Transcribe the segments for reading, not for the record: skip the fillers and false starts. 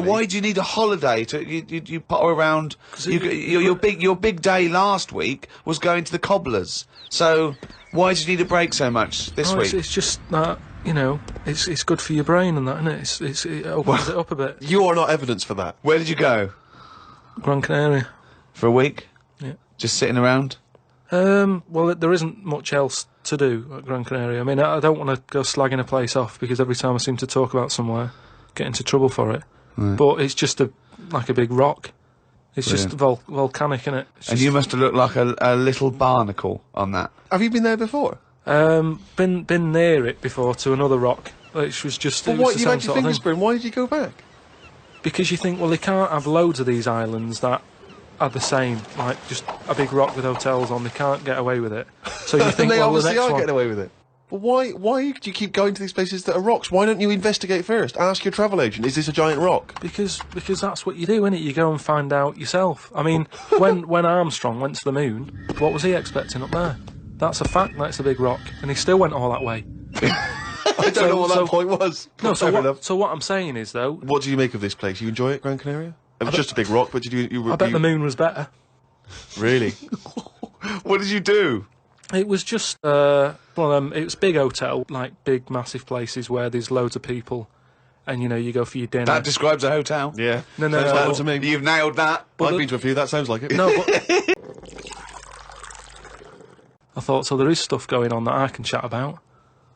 Why do you need a holiday? You potter around. Your big day last week was going to the cobblers. So why do you need a break so much this week? It's just that, you know, it's good for your brain and that, isn't it? It opens it up a bit. You are not evidence for that. Where did you go? Gran Canaria. For a week? Yeah. Just sitting around? Well, there isn't much else to do at Gran Canaria. I mean, I don't want to go slagging a place off because every time I seem to talk about somewhere, get into trouble for it. Right. But it's just like a big rock. It's just volcanic, innit? And you must have looked like a little barnacle on that. Have you been there before? Been near it before to another rock, which was just. But what, you had your fingers burned? Why did you go back? Because you think, well, they can't have loads of these islands that are the same, like just a big rock with hotels on. They can't get away with it. So you think, and they well, obviously the next are one, getting away with it. But why do you keep going to these places that are rocks? Why don't you investigate first? Ask your travel agent, is this a giant rock? Because that's what you do, innit? You go and find out yourself. I mean, when Armstrong went to the moon, what was he expecting up there? That's a fact, that's a big rock. And he still went all that way. I don't know what that point was. No, so what I'm saying is, though... What do you make of this place? You enjoy it, Gran Canaria? It was just a big rock, but I bet the moon was better. Really? What did you do? It was just, it was a big hotel, like big, massive places where there's loads of people, and, you know, you go for your dinner. That describes a hotel. Yeah. No, sounds like to me. You've nailed that. I've been to a few, that sounds like it. No, but... I thought, so there is stuff going on that I can chat about.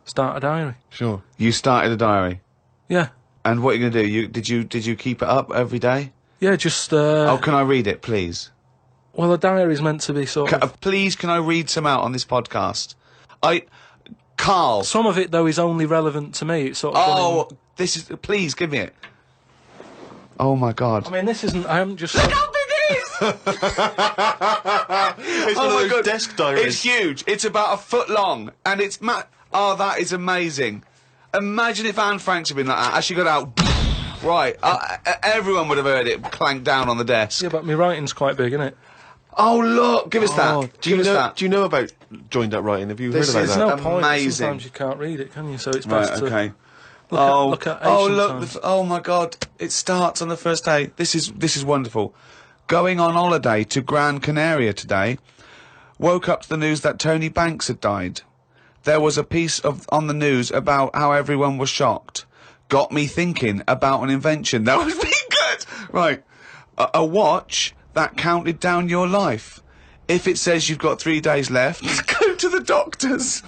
Start a diary. Sure. You started a diary? Yeah. And what are you going to do? Did you keep it up every day? Yeah, just, Oh, can I read it, please? Well, a diary is meant to be sort of... Please, can I read some out on this podcast? Karl... Some of it, though, is only relevant to me. It's sort of... Oh, this is... Please, give me it. Oh, my God. I mean, this isn't... I haven't just... Look how big it is! It's one of those desk diaries. It's huge. It's about a foot long. And it's... Oh, that is amazing. Imagine if Anne Franks had been like that. As she got out... Right. Everyone would have heard it clank down on the desk. Yeah, but my writing's quite big, isn't it? Oh, look! Give us that. Do you know about joined up writing? Have you heard about that? There's no point. Amazing. Sometimes you can't read it, can you? So it's best to look at look! times. Oh my God! It starts on the first day. This is wonderful. Going on holiday to Gran Canaria today. Woke up to the news that Tony Banks had died. There was a piece on the news about how everyone was shocked. Got me thinking about an invention that was being good. Right, a watch that counted down your life. If it says you've got 3 days left, go to the doctors.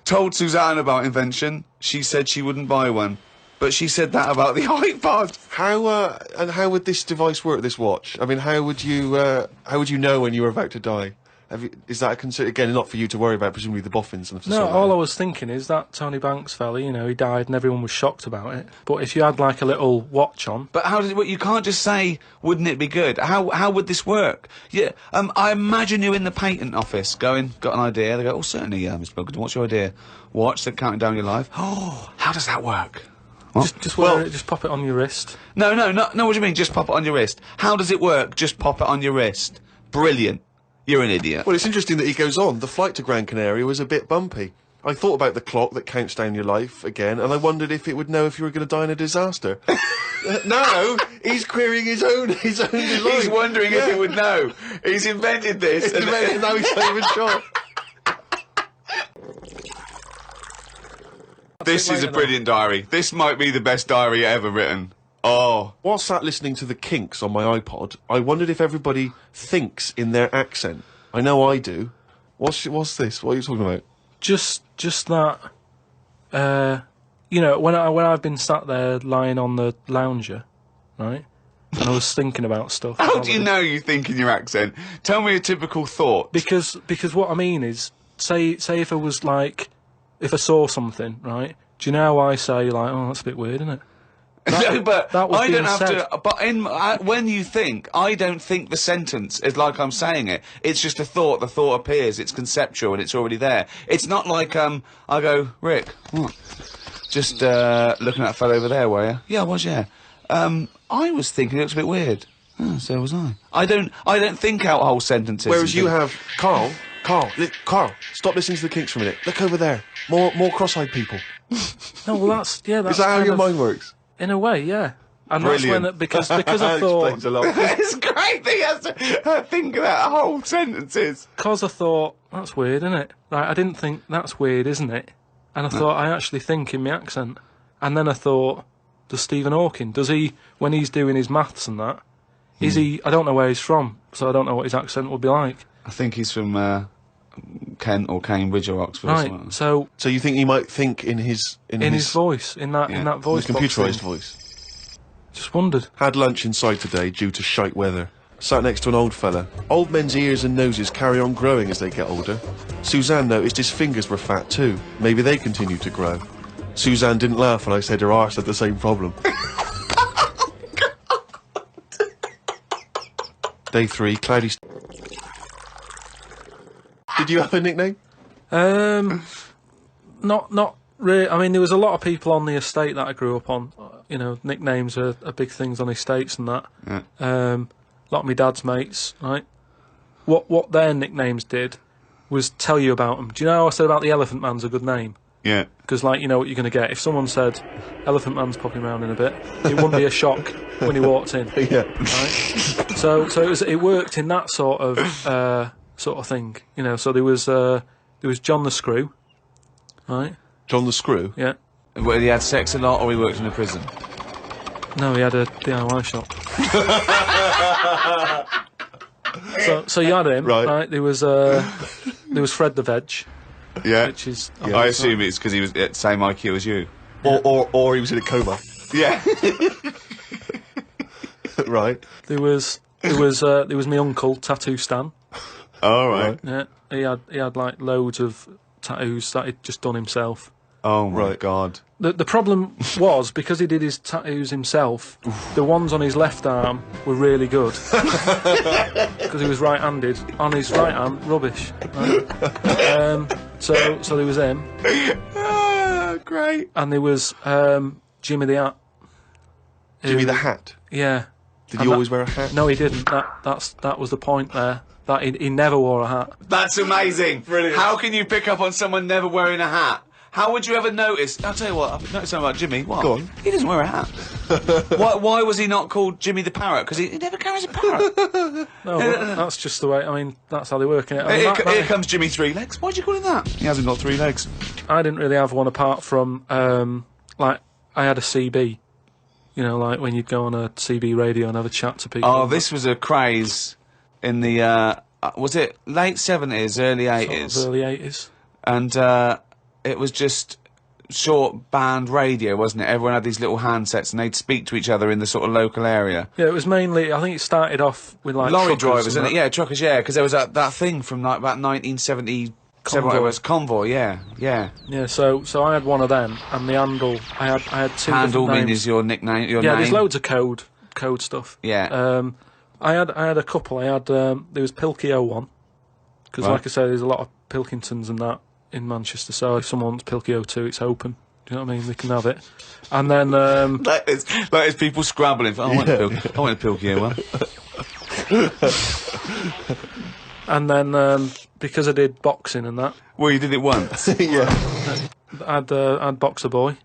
Told Suzanne about invention. She said she wouldn't buy one. But she said that about the iPod. How would this device work, this watch? I mean, how would you know when you were about to die? Is that a concern? Again, not for you to worry about, presumably the boffins and stuff. No, all I was thinking is that Tony Banks fella, you know, he died and everyone was shocked about it. But if you had like a little watch on... But how did it work? You can't just say, wouldn't it be good? How would this work? Yeah, I imagine you in the patent office going, got an idea. They go, oh, certainly, Mr. Pilkington, what's your idea? Watch that counting down your life. Oh, how does that work? Just wear it, just pop it on your wrist. No, what do you mean, just pop it on your wrist? How does it work, just pop it on your wrist? Brilliant. You're an idiot. Well, it's interesting that he goes on. The flight to Gran Canaria was a bit bumpy. I thought about the clock that counts down your life again, and I wondered if it would know if you were going to die in a disaster. No, he's querying his own design. He's wondering if it would know. He's invented this. And now he's not even sure. This is a brilliant diary. This might be the best diary ever written. Oh. While sat listening to the Kinks on my iPod, I wondered if everybody thinks in their accent. I know I do. What's this? What are you talking about? Just that, you know, when I've been sat there lying on the lounger, right, and I was thinking about stuff. How do you know you think in your accent? Tell me a typical thought. Because what I mean is, say if I was like, if I saw something, right, do you know how I say, like, oh, that's a bit weird, isn't it? No, but that was I don't have said. to. But when you think, I don't think the sentence is like I'm saying it. It's just a thought. The thought appears. It's conceptual and it's already there. It's not like I go, Rick, what? Just looking at that fellow over there, were you? Yeah, I was. Yeah. I was thinking it looks a bit weird. Oh, so was I. I don't think out whole sentences. Whereas you have Karl, stop listening to the Kinks for a minute. Look over there. More cross-eyed people. No, well, that's Is that how your mind works? In a way, yeah. And Brilliant. that's when, because I thought, Explains a lot. It's great that he has to think of that whole sentences. because I thought, that's weird, isn't it? Like, I didn't think, that's weird, isn't it? And I thought, I actually think in my accent. And then I thought, does Stephen Hawking, does he, when he's doing his maths and that, is he, I don't know where he's from, so I don't know what his accent would be like. I think he's from Kent or Cambridge or Oxford. Or Right, something. so, So you think he might think in his voice, in that voice his box computerised thing. voice? Just wondered. Had lunch inside today due to shite weather. Sat next to an old fella. Old men's ears and noses carry on growing as they get older. Suzanne noticed his fingers were fat too. Maybe they continue to grow. Suzanne didn't laugh when I said her arse had the same problem. Day 3, cloudy. Did you have a nickname? Not really. I mean, there was a lot of people on the estate that I grew up on. You know, nicknames are big things on estates and that. Yeah. A lot of my dad's mates, right? What their nicknames did was tell you about them. Do you know how I said about the Elephant Man's a good name? Yeah. Because, like, you know what you're going to get. If someone said, Elephant Man's popping around in a bit, it wouldn't be a shock when he walked in. Yeah. Right? So it worked in that sort of thing. You know, so there was John the Screw, right? John the Screw? Yeah. Whether he had sex a lot or he worked in a prison. No, he had a DIY shop. so you had him, right? There was Fred the Veg, Yeah. which is I assume it's because he was at the same IQ as you. Or he was in a coma. Yeah. Right. there was my uncle Tattoo Stan. All right. Yeah, he had like loads of tattoos that he'd just done himself. Oh my Right. God. The problem was, because he did his tattoos himself, the ones on his left arm were really good. Because he was right-handed. On his right arm, rubbish. Right? So there was him. Great. And there was Jimmy the Hat. Jimmy the Hat. Yeah. Did And he that- always wear a hat? No, he didn't. That was the point there. That he never wore a hat. That's amazing. Brilliant. How can you pick up on someone never wearing a hat? How would you ever notice? I'll tell you what, I've noticed something about Jimmy. What? Go on. He doesn't wear a hat. Why was he not called Jimmy the Parrot? Because he never carries a parrot. No, but that's just the way. I mean, that's how they work in it. I mean, Here comes Jimmy Three Legs. Why'd you call him that? He hasn't got 3 legs. I didn't really have one apart from like I had a CB. You know, like when you'd go on a CB radio and have a chat to people. Oh, this was a craze in the, was it late 70s, early 80s? Sort of early 80s. And it was just short band radio, wasn't it? Everyone had these little handsets and they'd speak to each other in the sort of local area. Yeah, it was mainly. I think it started off with like Lorry truckers drivers, and isn't it? Yeah, truckers, yeah, because there was that thing from like about 1977, whatever it was, Convoy, yeah. Yeah, so I had one of them, and the handle. I had two. Handle different mean names. is your nickname, your Yeah, name? there's loads of code stuff. Yeah. I had a couple. I had there was Pilky 01, because Right. like I say, there's a lot of Pilkingtons and that in Manchester. So if someone wants Pilky 02, it's open. Do you know what I mean? They can have it. And then Like it's people scrabbling. I want a Pilky one. and then because I did boxing and that, Well, you did it once. Yeah. I'd Boxer Boy.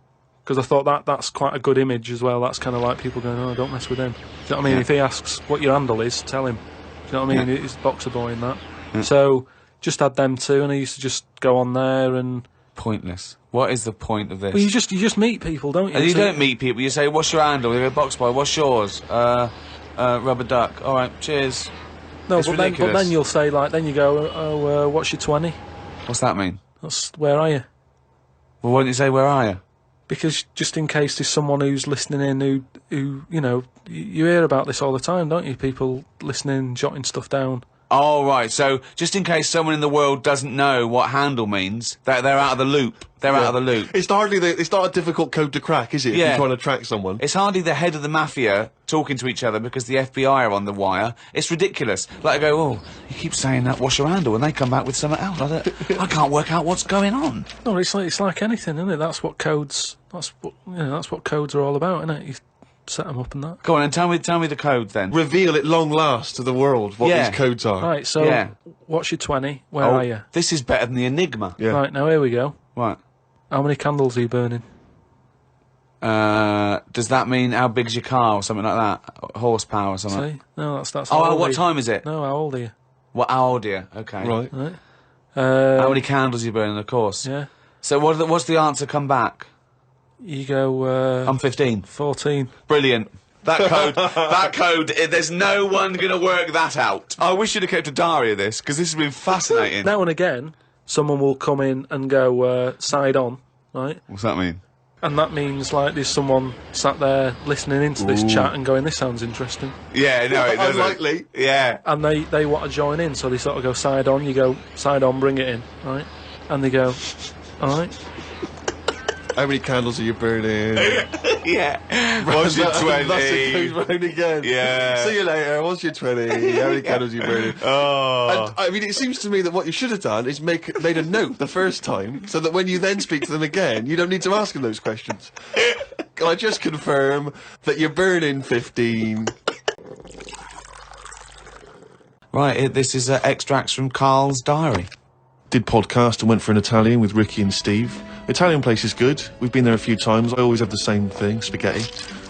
Because I thought that's quite a good image as well. That's kind of like people going, oh, don't mess with him. Do you know what I mean? Yeah. If he asks what your handle is, tell him. Do you know what I mean? Yeah. It's Boxer Boy and that. Yeah. So, just had them two, and I used to just go on there and... Pointless. What is the point of this? Well, you just meet people, don't you? And you So- don't meet people. You say, "What's your handle?" They go, "Box Boy." What's yours? Rubber duck. All right, cheers. No, It's but ridiculous. then you'll say, like, then you go, oh, what's your 20? What's that mean? That's, where are you? Well, why don't you say, "Where are you?" Because just in case there's someone who's listening in who you know, you hear about this all the time, don't you? People listening, jotting stuff down. Oh, right. So, just in case someone in the world doesn't know what handle means, they're out of the loop. They're out of the loop. It's not a difficult code to crack, is it? If Yeah. you're trying to track someone. It's hardly the head of the mafia talking to each other because the FBI are on the wire. It's ridiculous. Like, I go, "Oh, you keep saying that, what's your handle?" And they come back with something else. I can't work out what's going on. No, it's like anything, isn't it? That's what codes are all about, isn't it? You set them up and that. Go on, and tell me the code then. Reveal at long last to the world what Yeah. these codes are. Right, so Yeah. what's your 20? Where Oh, are you? this is better than the Enigma. Yeah. Right, now here we go. Right. How many candles are you burning? Does that mean how big's your car or something like that? Horsepower or something? See? No, that's Oh, how old what are you? time is it? No, how old are you? What? How old are you? Okay. Right. Right. How many candles you burning, of course. Yeah. So what's the answer come back? You go, I'm 15. 14. Brilliant. That code, there's no one going to work that out. I wish you'd have kept a diary of this, because this has been fascinating. Now and again, someone will come in and go, side on, right? What's that mean? And that means, like, there's someone sat there listening into this chat and going, this sounds interesting. Yeah, no, it doesn't. Unlikely. Yeah. And they want to join in, so they sort of go side on, you go, side on, bring it in, right? And they go, alright. How many candles are you burning? Yeah. What's your 20? That's it goes round again. Yeah. See you later. What's your 20? How many candles are you burning? Oh. And, I mean, it seems to me that what you should have done is made a note the first time, so that when you then speak to them again, you don't need to ask them those questions. Can I just confirm that you're burning 15? Right, this is extracts from Karl's diary. Did podcast and went for an Italian with Ricky and Steve. Italian place is good. We've been there a few times. I always have the same thing, spaghetti.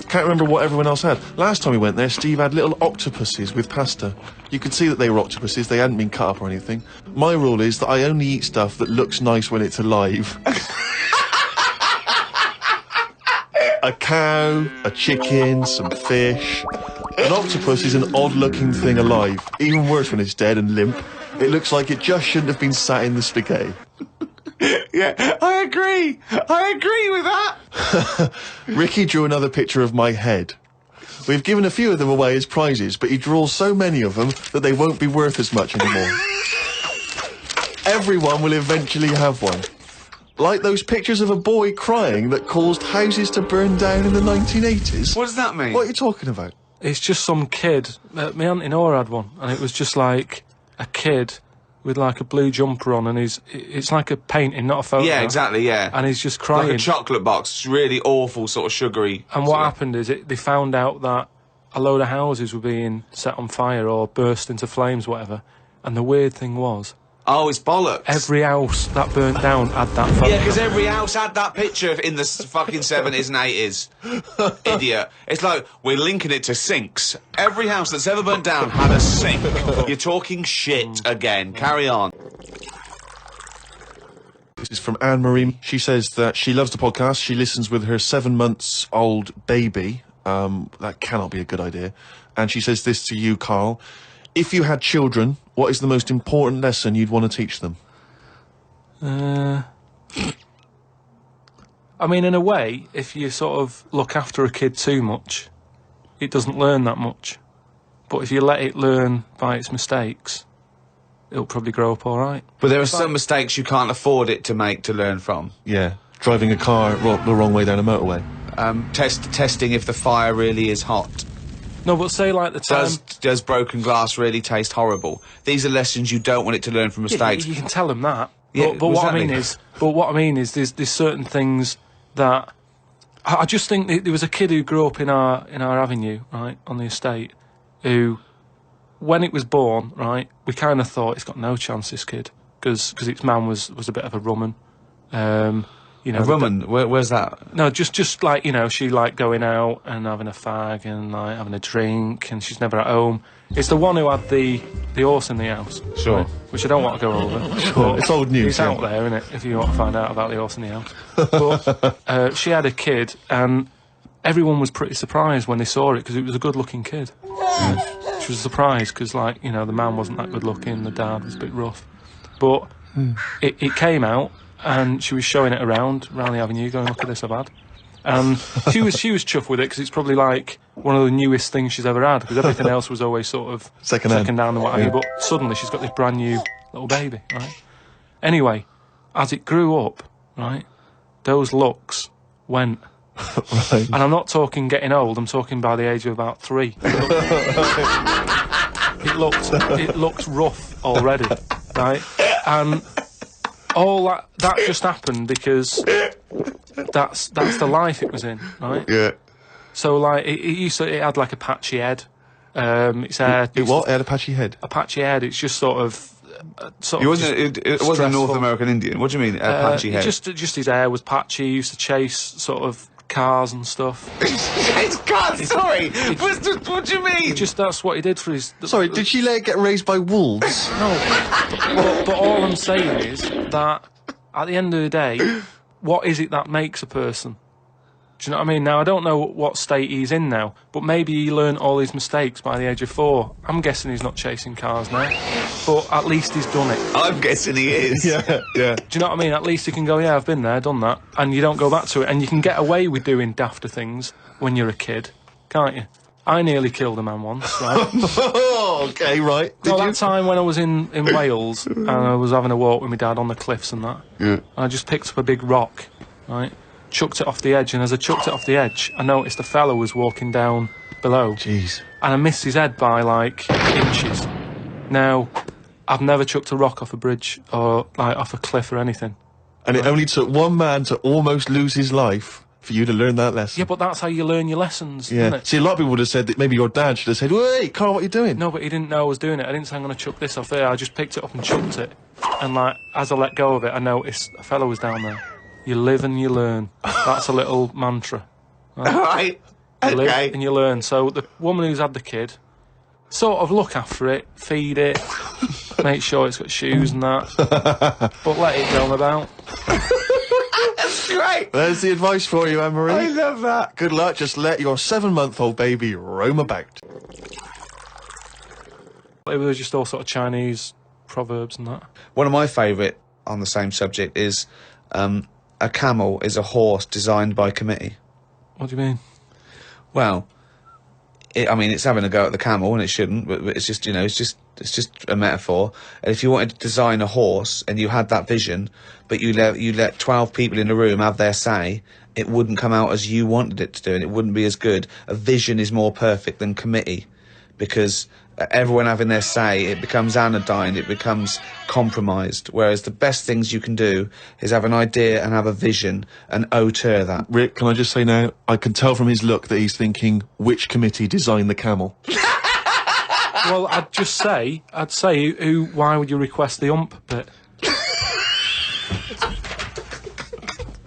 Can't remember what everyone else had. Last time we went there, Steve had little octopuses with pasta. You could see that they were octopuses. They hadn't been cut up or anything. My rule is that I only eat stuff that looks nice when it's alive. A cow, a chicken, some fish. An octopus is an odd-looking thing alive. Even worse when it's dead and limp. It looks like it just shouldn't have been sat in the spaghetti. Yeah, I agree with that. Ricky drew another picture of my head. We've given a few of them away as prizes, but he draws so many of them that they won't be worth as much anymore. Everyone will eventually have one. Like those pictures of a boy crying that caused houses to burn down in the 1980s. What does that mean? What are you talking about? It's just some kid. My Auntie Nora had one, and it was just like a kid with like a blue jumper on, and it's like a painting, not a photo. Yeah, exactly, yeah. And he's just crying. Like a chocolate box. It's really awful, sort of sugary. And what happened is they found out that a load of houses were being set on fire or burst into flames, whatever. And the weird thing was, oh, it's bollocks. every house that burnt down had that photo. Yeah, because every house had that picture in the fucking 70s and 80s. Idiot. It's like, we're linking it to sinks. Every house that's ever burnt down had a sink. You're talking shit again. Carry on. This is from Anne-Marie. She says that she loves the podcast. She listens with her 7-month-old baby. That cannot be a good idea. And she says this to you, Karl. If you had children, what is the most important lesson you'd want to teach them? I mean, in a way, if you sort of look after a kid too much, it doesn't learn that much. But if you let it learn by its mistakes, it'll probably grow up all right. But there are some mistakes you can't afford it to make to learn from. Yeah, driving a car the wrong way down a motorway. Testing if the fire really is hot. No, but say like the time... Does broken glass really taste horrible? These are lessons you don't want it to learn from mistakes. Yeah, you can tell them that. Yeah, but what I exactly. mean is, there's certain things that I just think there was a kid who grew up in our avenue, right, on the estate, who, when it was born, right, we kind of thought it's got no chance, this kid, because its man was a bit of a rumman. You know, a rumman? Where's that? No, just like, you know, she like going out and having a fag and like having a drink, and she's never at home. It's the one who had the horse in the house. Sure. Right, which I don't want to go over. Sure. It's old news. It's out there, isn't it, if you want to find out about the horse in the house. But she had a kid, and everyone was pretty surprised when they saw it, because it was a good-looking kid. She was surprised, because, like, you know, the man wasn't that good-looking, the dad was a bit rough. But it came out, and she was showing it around the avenue, going, look at this I've had. And she was chuffed with it, because it's probably like one of the newest things she's ever had, because everything else was always sort of second down and what have you. But suddenly she's got this brand new little baby, right? Anyway, as it grew up, right, those looks went. Right. And I'm not talking getting old, I'm talking by the age of about 3. It looked rough already, right? And all that just happened because that's the life it was in, right? Yeah. So like it had like a patchy head. Its hair. It had a patchy head. A patchy head. It's just sort of. It wasn't a North American Indian. What do you mean, a patchy head? Just his hair was patchy. He used to chase sort of cars and stuff. It's cars, sorry! What do you mean? That's what he did for his... Sorry, did she let it get raised by wolves? No. But all I'm saying is that, at the end of the day, what is it that makes a person? Do you know what I mean? Now, I don't know what state he's in now, but maybe he learned all his mistakes by the age of 4. I'm guessing he's not chasing cars now, but at least he's done it. I'm guessing he is. Yeah. Do you know what I mean? At least you can go, yeah, I've been there, done that, and you don't go back to it. And you can get away with doing dafter things when you're a kid, can't you? I nearly killed a man once, right? Okay, right. Did you? That time when I was in Wales, and I was having a walk with my dad on the cliffs and that, and I just picked up a big rock, right? Chucked it off the edge, and as I chucked it off the edge, I noticed a fella was walking down below. Jeez. And I missed his head by, like, inches. Now, I've never chucked a rock off a bridge or, like, off a cliff or anything. And it only took one man to almost lose his life for you to learn that lesson. Yeah, but that's how you learn your lessons, isn't it? See, a lot of people would have said that maybe your dad should have said, "Wait, Karl, what are you doing?" No, but he didn't know I was doing it. I didn't say I'm going to chuck this off there. I just picked it up and chucked it. And, like, as I let go of it, I noticed a fella was down there. You live and you learn. That's a little mantra. Right. You live Okay. and you learn. So the woman who's had the kid, sort of look after it, feed it, make sure it's got shoes and that, but let it roam about. That's great. There's the advice for you, Anne-Marie. I love that. Good luck. Just let your 7-month-old baby roam about. It was just all sort of Chinese proverbs and that. One of my favourite on the same subject is a camel is a horse designed by committee. What do you mean? Well, it's having a go at the camel, and it shouldn't, but it's just, it's just a metaphor. And if you wanted to design a horse and you had that vision, but you let 12 people in the room have their say, it wouldn't come out as you wanted it to do, and it wouldn't be as good. A vision is more perfect than committee, because everyone having their say, it becomes anodyne, it becomes compromised. Whereas the best things you can do is have an idea and have a vision and auteur that. Rick, can I just say now, I can tell from his look that he's thinking, which committee designed the camel? Well, I'd say, why would you request the ump bit?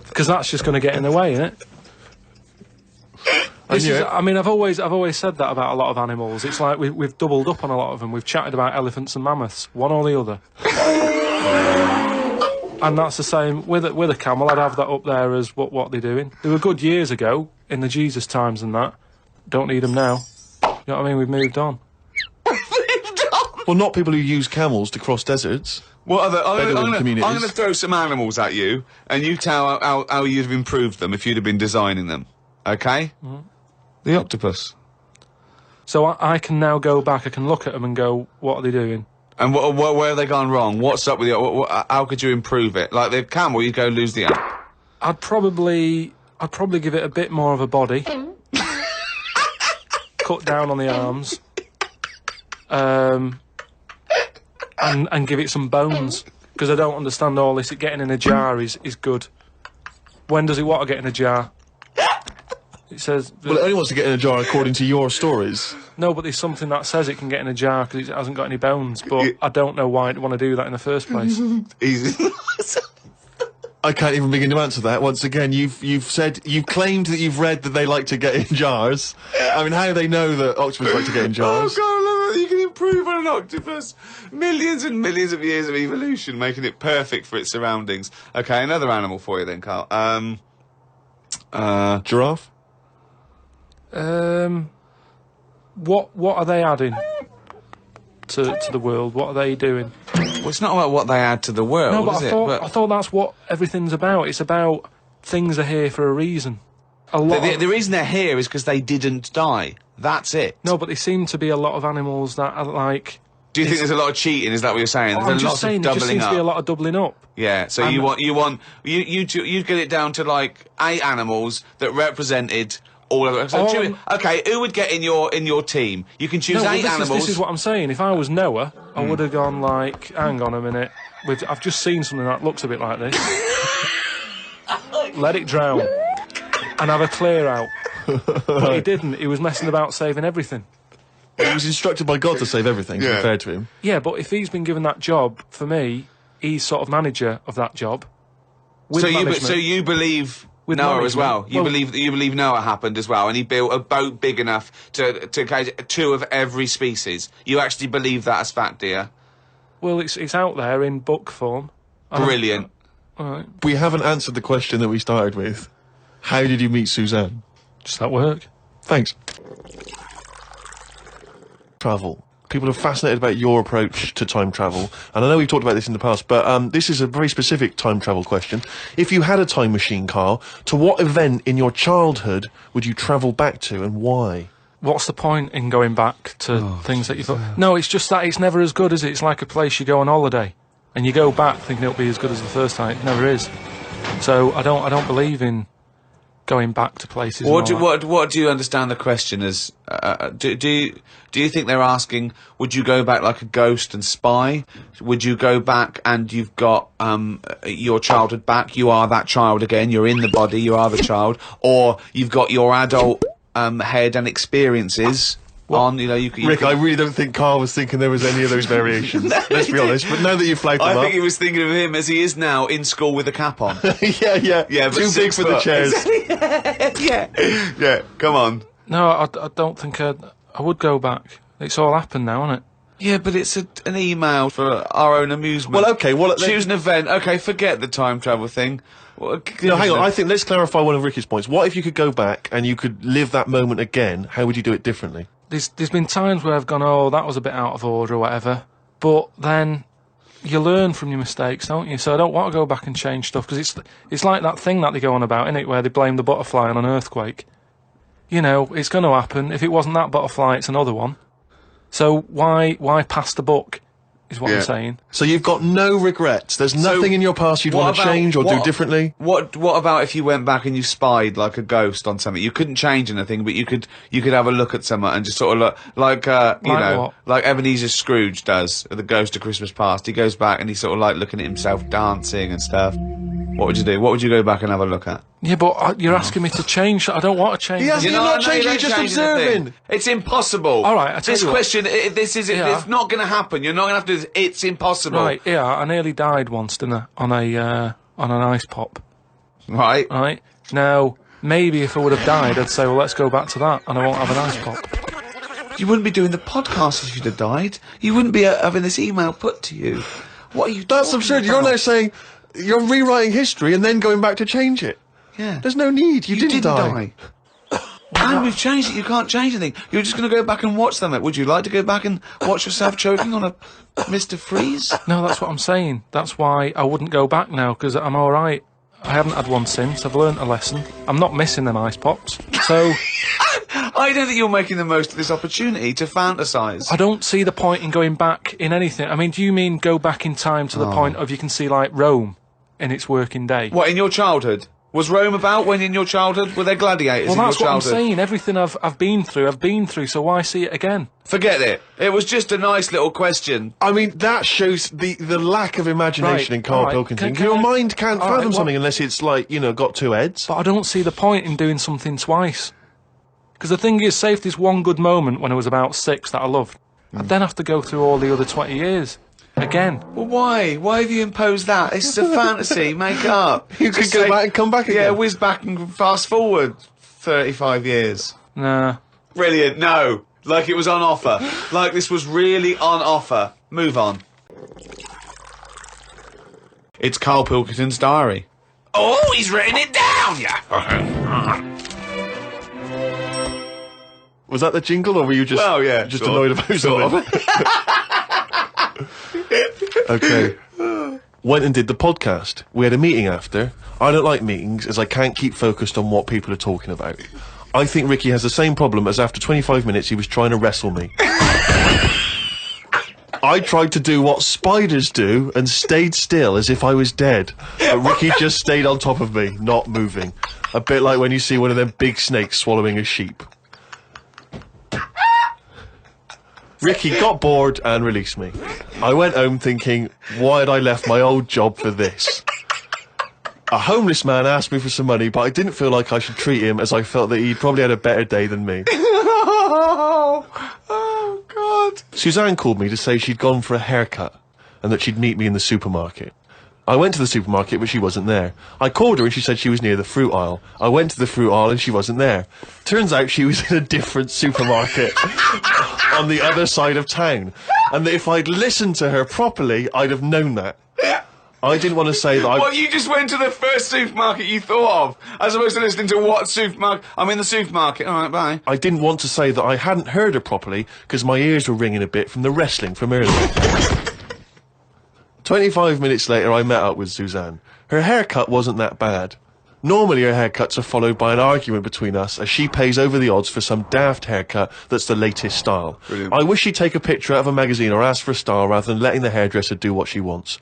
Because that's just going to get in the way, isn't it? I've always said that about a lot of animals. It's like we've doubled up on a lot of them. We've chatted about elephants and mammoths, one or the other. And that's the same with a camel. I'd have that up there as what they're doing. They were good years ago, in the Jesus times and that. Don't need them now. You know what I mean? We've moved on. Well, not people who use camels to cross deserts. What other? I'm communities. going to throw some animals at you, and you tell how you'd have improved them if you'd have been designing them. Okay? Mm-hmm. The octopus. So I can now go back, I can look at them and go, what are they doing? And where have they gone wrong? What's up with you? How could you improve it? Like the camel, you go lose the arm. I'd probably give it a bit more of a body. Cut down on the arms. And give it some bones. Because I don't understand all this. It getting in a jar is good. When does it want to get in a jar? It says... Well, it only wants to get in a jar according to your stories. No, but there's something that says it can get in a jar because it hasn't got any bones, but I don't know why it'd want to do that in the first place. I can't even begin to answer that. Once again, you've claimed that you've read that they like to get in jars. I mean, how do they know that octopus like to get in jars? Oh, God, I love that you can improve on an octopus. Millions and millions of years of evolution, making it perfect for its surroundings. Okay, another animal for you then, Karl. Giraffe? What are they adding to the world? What are they doing? Well, it's not about what they add to the world, No, but is I thought that's what everything's about. It's about things are here for a reason. The reason they're here is because they didn't die. That's it. No, but there seem to be a lot of animals that are like... Do you think there's a lot of cheating? Is that what you're saying? I'm just saying, there just seems to be a lot of doubling up. Yeah, so you get it down to like 8 animals that represented all of it. So okay, who would get in your team? You can choose 8 animals. This is what I'm saying. If I was Noah, I would have gone like, hang on a minute. I've just seen something that looks a bit like this. Let it drown and have a clear out. But he didn't. He was messing about saving everything. He was instructed by God to save everything, to be fair to him. Yeah, but if he's been given that job, for me, he's sort of manager of that job. So you believe with Noah as well. management. You believe Noah happened as well, and he built a boat big enough to catch 2 of every species. You actually believe that as fact, do you? Well, it's out there in book form. Brilliant. All right, We haven't answered the question that we started with. How did you meet Suzanne? just at work. Thanks. Travel. People are fascinated about your approach to time travel, and I know we've talked about this in the past, but this is a very specific time travel question. If you had a time machine, Karl, to what event in your childhood would you travel back to, and why? What's the point in going back to things that you thought? No, it's just that it's never as good, is it? It's like a place you go on holiday, and you go back thinking it'll be as good as the first time. It never is. So I don't believe in going back to places. What do you understand the question as? Do you think they're asking, would you go back like a ghost and spy? Would you go back and you've got your childhood back? You are that child again. You're in the body. You are the child, or you've got your adult head and experiences. On, you Rick, I really don't think Karl was thinking there was any of those variations. Let's be honest. But now that you've flagged them up, I think he was thinking of him as he is now in school with a cap on. yeah. But Too big for the chairs. yeah. Come on. No, I don't think I would go back. It's all happened now, isn't it? Yeah, but it's an email for our own amusement. Well, okay. Choose an event. Okay, forget the time travel thing. No, hang on. I think let's clarify one of Ricky's points. What if you could go back and you could live that moment again? How would you do it differently? There's been times where I've gone, oh, that was a bit out of order or whatever. But then you learn from your mistakes, don't you? So I don't want to go back and change stuff, because it's like that thing that they go on about, innit, where they blame the butterfly on an earthquake. You know, it's going to happen. If it wasn't that butterfly, it's another one. So why pass the buck, is what I'm saying. So you've got no regrets. There's nothing in your past you'd want to change or do differently? What about if you went back and you spied like a ghost on something? You couldn't change anything, but you could have a look at someone and just sort of look like what? like Ebenezer Scrooge does with the Ghost of Christmas Past. He goes back and he's sort of like looking at himself dancing and stuff. What would you do? What would you go back and have a look at? Yeah, but you're asking me to change. I don't want to change. Yes, it. you're not changing, you're just observing. It's impossible. All right, I tell this you what. question, it's not going to happen. You're not going to have to do this. It's impossible. Right, yeah, I nearly died once, didn't I, on an ice pop. Right. Right. Now, maybe if I would have died, I'd say, well, let's go back to that, and I won't have an ice pop. You wouldn't be doing the podcast if you'd have died. You wouldn't be having this email put to you. What are you That's talking absurd. about? You're now saying you're rewriting history and then going back to change it. Yeah. There's no need. You didn't die. And we've changed it. You can't change anything. You're just going to go back and watch them. Would you like to go back and watch yourself choking on a Mr. Freeze? No, that's what I'm saying. That's why I wouldn't go back now, because I'm all right. I haven't had one since. I've learnt a lesson. I'm not missing them ice pops. So I don't think you're making the most of this opportunity to fantasise. I don't see the point in going back in anything. I mean, do you mean go back in time to the point of you can see, like, Rome in its working day? What, in your childhood? Was Rome about when in your childhood? Were there gladiators in your childhood? Well, that's what I'm saying. Everything I've been through, so why see it again? Forget it. It was just a nice little question. I mean, that shows the lack of imagination in Karl Pilkington. Your mind can't fathom something unless it's, like, got two heads. But I don't see the point in doing something twice. Because the thing is, say if there's one good moment when I was about 6 that I loved, I'd then have to go through all the other 20 years. Again. Well, why? Why have you imposed that? It's a fantasy. Make it up. You could go back and come back again. Yeah, whiz back and fast forward 35 years. Nah. Brilliant. No. Like it was on offer. Like this was really on offer. Move on. It's Karl Pilkington's diary. Oh, he's written it down, yeah. Was that the jingle, or were you just, just annoyed about something? Okay. Went and did the podcast. We had a meeting after. I don't like meetings, as I can't keep focused on what people are talking about. I think Ricky has the same problem as after 25 minutes he was trying to wrestle me. I tried to do what spiders do and stayed still as if I was dead. But Ricky just stayed on top of me, not moving. A bit like when you see one of them big snakes swallowing a sheep. Ricky got bored and released me. I went home thinking, why had I left my old job for this? A homeless man asked me for some money, but I didn't feel like I should treat him, as I felt that he'd probably had a better day than me. Oh, God. Suzanne called me to say she'd gone for a haircut and that she'd meet me in the supermarket. I went to the supermarket, but she wasn't there. I called her and she said she was near the fruit aisle. I went to the fruit aisle and she wasn't there. Turns out she was in a different supermarket on the other side of town. And that if I'd listened to her properly, I'd have known that. I didn't want to say that Well, you just went to the first supermarket you thought of, as opposed to listening to what supermarket... I'm in the supermarket. All right, bye. I didn't want to say that I hadn't heard her properly, because my ears were ringing a bit from the wrestling from earlier. 25 minutes later, I met up with Suzanne. Her haircut wasn't that bad. Normally, her haircuts are followed by an argument between us, as she pays over the odds for some daft haircut that's the latest style. Brilliant. I wish she'd take a picture out of a magazine or ask for a style rather than letting the hairdresser do what she wants.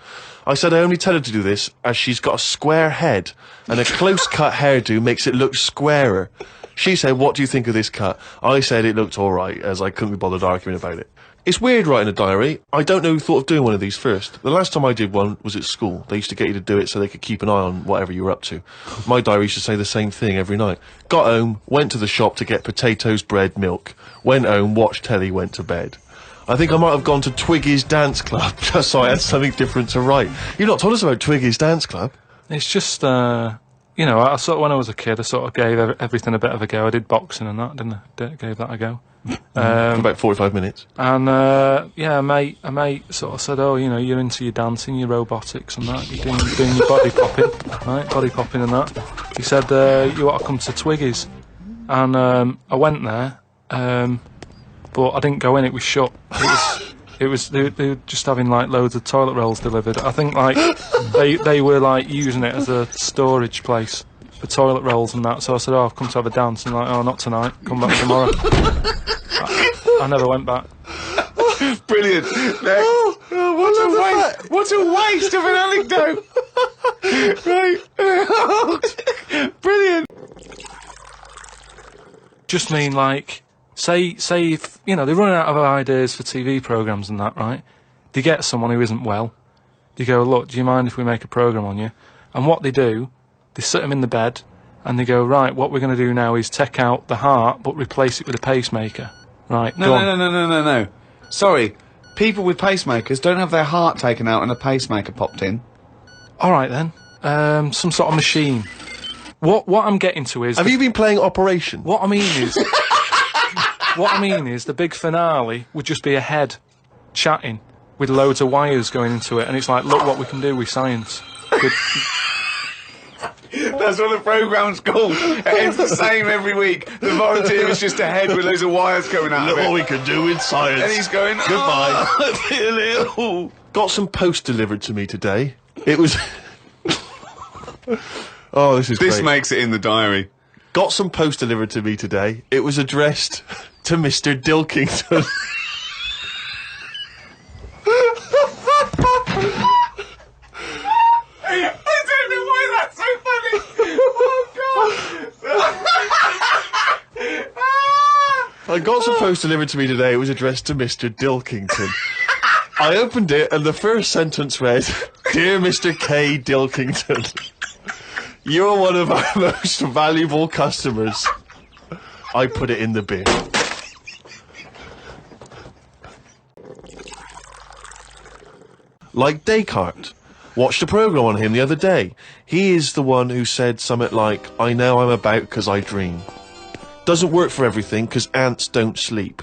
I said I only tell her to do this as she's got a square head, and a close-cut hairdo makes it look squarer. She said, "What do you think of this cut?" I said it looked alright, as I couldn't be bothered arguing about it. It's weird writing a diary. I don't know who thought of doing one of these first. The last time I did one was at school. They used to get you to do it so they could keep an eye on whatever you were up to. My diary used to say the same thing every night. Got home, went to the shop to get potatoes, bread, milk. Went home, watched telly, went to bed. I think I might have gone to Twiggy's Dance Club just so I had something different to write. You've not told us about Twiggy's Dance Club. It's just, you know, I sort of, when I was a kid, I sort of gave everything a bit of a go. I did boxing and that, didn't I? Gave that a go. For about 45 minutes. And, yeah, a mate sort of said, "Oh, you know, you're into your dancing, your robotics and that, you're doing your body popping, right? Body popping and that." He said, "You ought to come to Twiggy's." And, I went there, but I didn't go in, it was shut. They were just having, like, loads of toilet rolls delivered. I think, like, they were, like, using it as a storage place for toilet rolls and that. So I said, "Oh, I've come to have a dance." And like, "Oh, not tonight, come back tomorrow." I never went back. Brilliant. What a waste of an anecdote. Right. Brilliant. Just mean, like, say if, you know, they're running out of ideas for TV programmes and that, right? They get someone who isn't well. They go, "Look, do you mind if we make a programme on you?" And what they do, they sit them in the bed and they go, "Right, what we're going to do now is take out the heart but replace it with a pacemaker." Right, No. Sorry. People with pacemakers don't have their heart taken out and a pacemaker popped in. Alright then. Some sort of machine. What I'm getting to is... Have you been playing Operation? What I mean is the big finale would just be a head chatting with loads of wires going into it, and it's like, look what we can do with science. That's what the programme's called. It's the same every week. The volunteer is just a head with loads of wires coming out Look of it. what we can do with science. And he's going, "Goodbye." "Oh, I feel ill." Got some post delivered to me today. It was... Oh, this is This great. makes it in the diary. Got some post delivered to me today. It was addressed to Mr. Dilkington. I don't know why that's so funny. Oh, God. I got some post delivered to me today. It was addressed to Mr. Dilkington. I opened it and the first sentence read, "Dear Mr. K. Dilkington, you're one of our most valuable customers." I put it in the bin. Like Descartes. Watched a programme on him the other day. He is the one who said something like, "I know I'm about because I dream." Doesn't work for everything because ants don't sleep.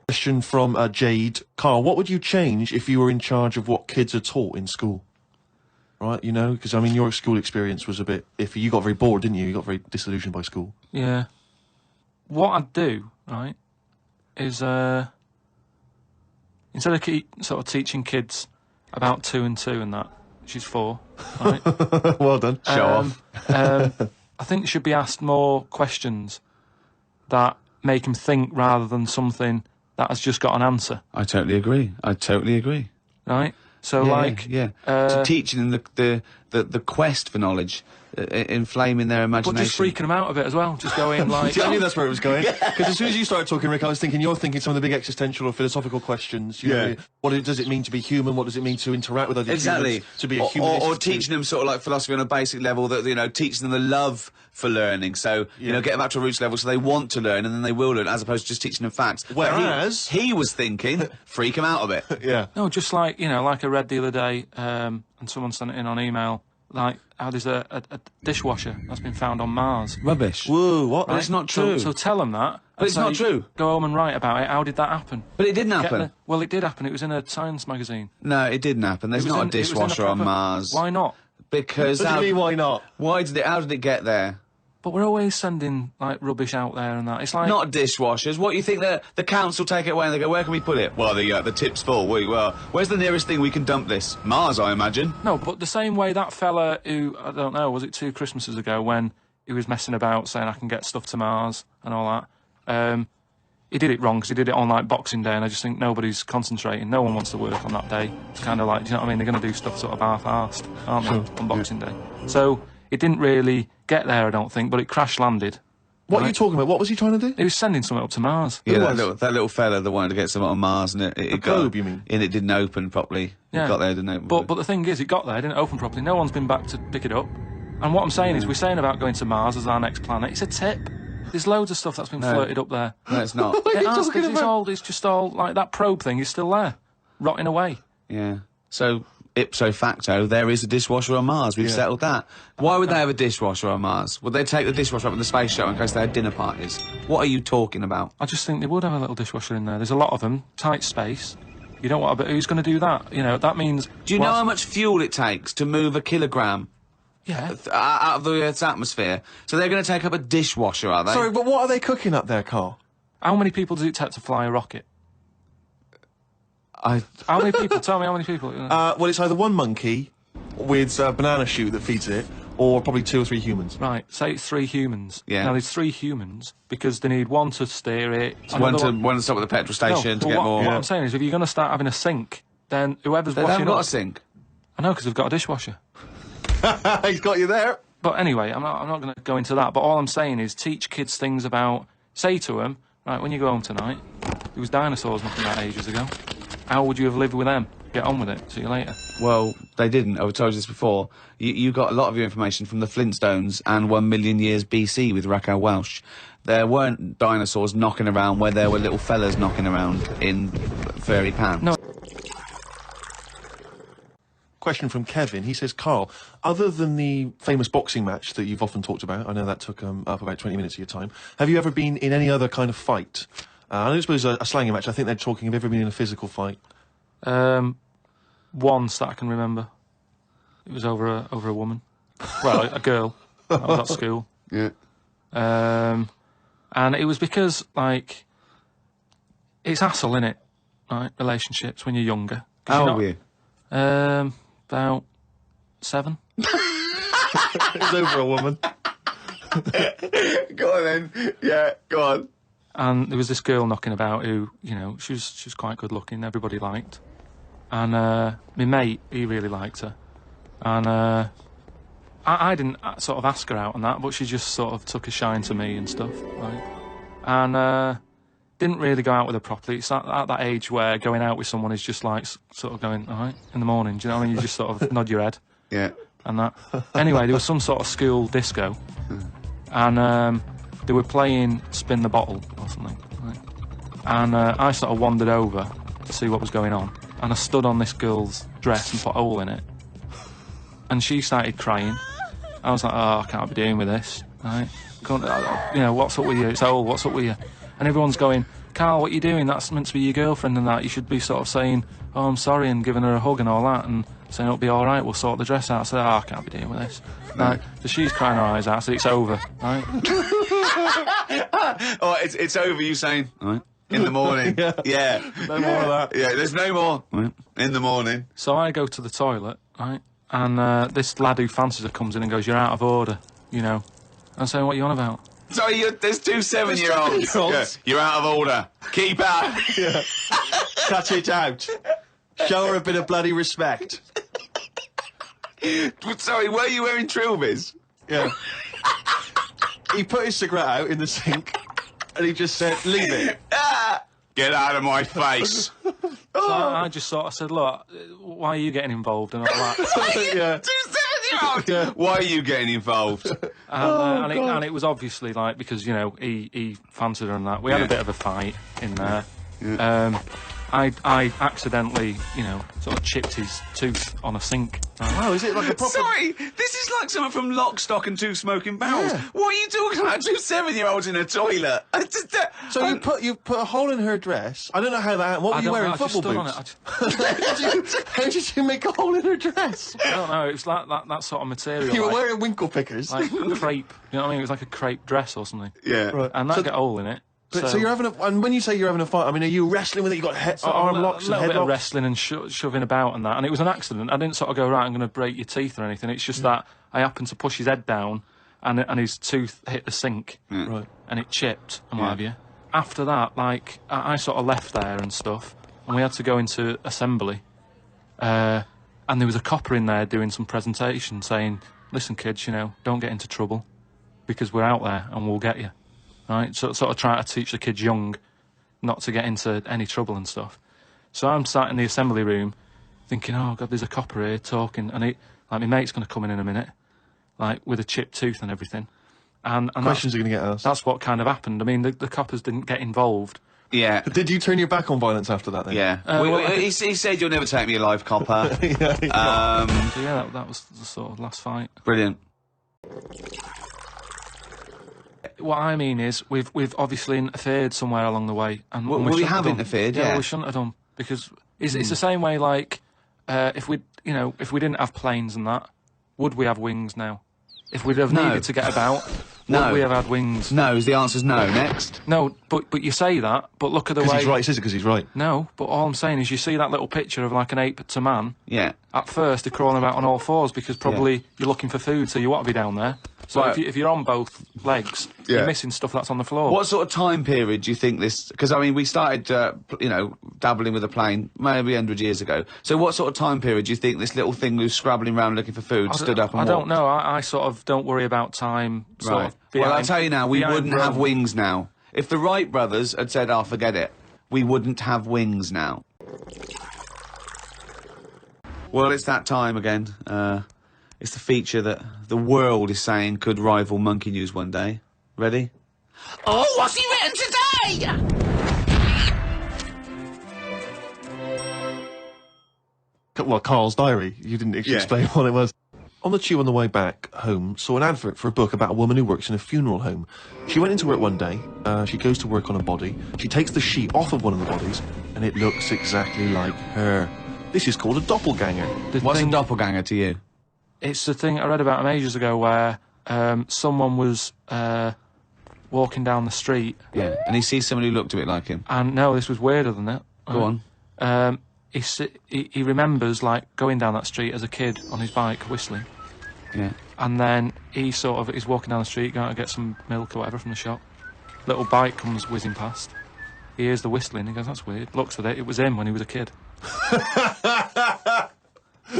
Question from Jade. Karl, what would you change if you were in charge of what kids are taught in school? Right, you know, because I mean your school experience was a bit iffy. You got very bored, didn't you? You got very disillusioned by school. Yeah. What I'd do, right, is instead of sort of teaching kids about 2 and 2 and that, which is 4, right? Well done. Show off. I think they should be asked more questions that make them think rather than something that has just got an answer, I totally agree. right? So, So teaching them the quest for knowledge inflaming their But imagination. just freaking them out a bit as well. Just going like... I knew that's where it was going. Because as soon as you started talking, Rick, I was thinking you're thinking some of the big existential or philosophical questions. You know, does it mean to be human? What does it mean to interact with other humans? To be a human. Or teaching them sort of like philosophy on a basic level, that, you know, teaching them the love for learning. So, you know, get them up to a roots level so they want to learn and then they will learn, as opposed to just teaching them facts. Whereas... He was thinking, freak them out a bit. Yeah. No, just like, you know, like I read the other day, and someone sent it in on email, like how there's a dishwasher that's been found on Mars. Rubbish. Whoa, what? But it's not true. So tell them that. But it's not true. Go home and write about it. How did that happen? But it didn't happen. Well, it did happen. It was in a science magazine. No, it didn't happen. There's not a dishwasher on Mars. Why not? Because... What do you mean, why not? How did it get there? But we're always sending, like, rubbish out there and that. It's like... Not dishwashers. What, you think the council take it away and they go, where can we put it? Well, the tip's full. Well, where's the nearest thing we can dump this? Mars, I imagine. No, but the same way that fella who, I don't know, was it 2 Christmases ago, when he was messing about saying I can get stuff to Mars and all that, he did it wrong because he did it on, like, Boxing Day, and I just think nobody's concentrating. No one wants to work on that day. It's kind of like, do you know what I mean? They're going to do stuff sort of half-arsed, aren't they, on Boxing Day? So... it didn't really get there, I don't think, but it crash-landed. What are you talking about? What was he trying to do? He was sending something up to Mars. Yeah, that little fella that wanted to get something on Mars, and it probe, you mean? And it didn't open properly. Yeah. It got there, didn't open. But the thing is, it got there, it didn't open properly. No one's been back to pick it up. And what I'm saying is, we're saying about going to Mars as our next planet. It's a tip. There's loads of stuff that's been flirted up there. No, it's not. It's just all, like, that probe thing is still there, rotting away. Yeah. So... ipso facto, there is a dishwasher on Mars. We've settled that. Why would they have a dishwasher on Mars? Would they take the dishwasher up in the space shuttle in case they had dinner parties? What are you talking about? I just think they would have a little dishwasher in there. There's a lot of them, tight space. You don't want to, but who's going to do that? You know, that means... Do you know how much fuel it takes to move a kilogram out of the Earth's atmosphere? So they're going to take up a dishwasher, are they? Sorry, but what are they cooking up there, Karl? How many people does it take to fly a rocket? How many people? Tell me how many people. Well, it's either one monkey with a banana shoot that feeds it, or probably 2 or 3 humans. Right, say it's 3 humans. Yeah. Now, there's 3 humans, because they need one to steer it. One to stop at the petrol station to get more... What I'm saying is, if you're going to start having a sink, then whoever's They washing haven't got up... a sink. I know, because they've got a dishwasher. He's got you there. But anyway, I'm not going to go into that, but all I'm saying is, teach kids things about... Say to them, right, when you go home tonight, there was dinosaurs knocking about ages ago. How would you have lived with them? Get on with it. See you later. Well, they didn't. I've told you this before. You got a lot of your information from the Flintstones and 1 million years BC with Raquel Welch. There weren't dinosaurs knocking around where there were little fellas knocking around in furry pants. No. Question from Kevin. He says, Karl, other than the famous boxing match that you've often talked about, I know that took up about 20 minutes of your time, have you ever been in any other kind of fight? I don't suppose a slanging match. I think they're talking of ever been in a physical fight. Once that I can remember. It was over a woman. Well, a girl. I was at school. Yeah. And it was because, like, it's hassle, innit? Right, relationships when you're younger. How old were you? About 7. It was over a woman. Go on then. Yeah, go on. And there was this girl knocking about who, you know, she was quite good looking, everybody liked. And my mate, he really liked her. And I didn't sort of ask her out and that, but she just sort of took a shine to me and stuff, right? And didn't really go out with her properly. It's at that age where going out with someone is just like sort of going, all right, in the morning, do you know what I mean? You just sort of nod your head. Yeah. And that. Anyway, there was some sort of school disco. And they were playing Spin the Bottle or something, right? And I sort of wandered over to see what was going on. And I stood on this girl's dress and put a hole in it. And she started crying. I was like, oh, I can't be doing with this, right? You know, what's up with you? It's old, what's up with you? And everyone's going, Karl, what are you doing? That's meant to be your girlfriend and that. You should be sort of saying, oh, I'm sorry, and giving her a hug and all that, and saying it'll be all right, we'll sort the dress out. I said, oh, I can't be dealing with this. Right? So she's crying her eyes out, I said, it's over, right? Oh, it's over, you saying, all right, in the morning. Yeah. No more of that. Yeah, there's no more. Right. In the morning. So I go to the toilet, right? And this lad who fancies her comes in and goes, you're out of order, you know. I'm saying, what are you on about? Sorry, there's 2 7-year-olds. Yeah, you're out of order. Keep out. Yeah. Cut it out. Show her a bit of bloody respect. Sorry, were you wearing trilbies? Yeah. He put his cigarette out in the sink, and he just said, "Leave it." Get out of my face. So I just sort of said, look, why are you getting involved and all that? Yeah. 2 7-year-olds. Yeah. Why are you getting involved? And it was obviously like, because, you know, he fancied her and that. We had a bit of a fight in there. Yeah. I accidentally, you know, sort of chipped his tooth on a sink. Wow, is it like a proper... Sorry, this is like someone from Lock, Stock and Two Smoking Barrels. Yeah. What are you talking about? 2 7-year-olds in a toilet. So you put a hole in her dress. I don't know how that... What were you wearing, football boots? How did you make a hole in her dress? I don't know, it was like that sort of material. You were like, wearing winkle pickers. like crepe, you know what I mean? It was like a crepe dress or something. Yeah. Right. And that got a hole in it. So you're having a... And when you say you're having a fight, I mean, are you wrestling with it? You got arm locks and a little bit headlocks? of wrestling and shoving about and that. And it was an accident. I didn't sort of go, right, I'm going to break your teeth or anything. It's just that I happened to push his head down and his tooth hit the sink. Right. And it chipped and what have you. After that, like, I sort of left there and stuff. And we had to go into assembly. And there was a copper in there doing some presentation saying, listen, kids, you know, don't get into trouble because we're out there and we'll get you. Right, so sort of trying to teach the kids young not to get into any trouble and stuff. So I'm sat in the assembly room thinking, oh God, there's a copper here talking, and like my mate's going to come in a minute, like with a chipped tooth and everything. And Questions are going to get asked. That's what kind of happened. I mean, the coppers didn't get involved. Yeah. Did you turn your back on violence after that then? Yeah. He said, you'll never take me alive, copper. So yeah, that was the sort of last fight. Brilliant. What I mean is, we've obviously interfered somewhere along the way, and Well, we we shouldn't have done. interfered, yeah. we shouldn't have done, because it's the same way. Like, if we didn't have planes and that, would we have wings now? If we'd have needed to get about, would we have had wings? No, the answer's no. Next. No, but you say that, but look at the way. Because he's right, he says it because he's right. No, but all I'm saying is, you see that little picture of like an ape to man. Yeah. At first, they're crawling about on all fours because probably you're looking for food, so you want to be down there. So Right. if you're on both legs, you're missing stuff that's on the floor. What sort of time period do you think this... Because, I mean, we started, dabbling with a plane maybe 100 years ago. So what sort of time period do you think this little thing who's scrabbling around looking for food stood up and I walked? don't know. I sort of don't worry about time. Sort of Well, behind- I tell you now, we behind wouldn't have Rome. wings now. If the Wright brothers had said, oh, forget it, we wouldn't have wings now. Well, it's that time again. It's the feature that the world is saying could rival Monkey News one day. Ready? Oh, what's he written today? Well, Karl's diary. You didn't actually explain what it was. On the tube on the way back home, saw an advert for a book about a woman who works in a funeral home. She went into work one day, she goes to work on a body, she takes the sheet off of one of the bodies, and it looks exactly like her. This is called a doppelganger. What's a doppelganger to you? It's the thing I read about him ages ago where someone was walking down the street. Yeah, and he sees someone who looked a bit like him. And no, this was weirder than that. Go on. He remembers, like, going down that street as a kid on his bike, whistling. Yeah. And then he's walking down the street, going to get some milk or whatever from the shop. Little bike comes whizzing past. He hears the whistling, he goes, that's weird. Looks at it, it was him when he was a kid. So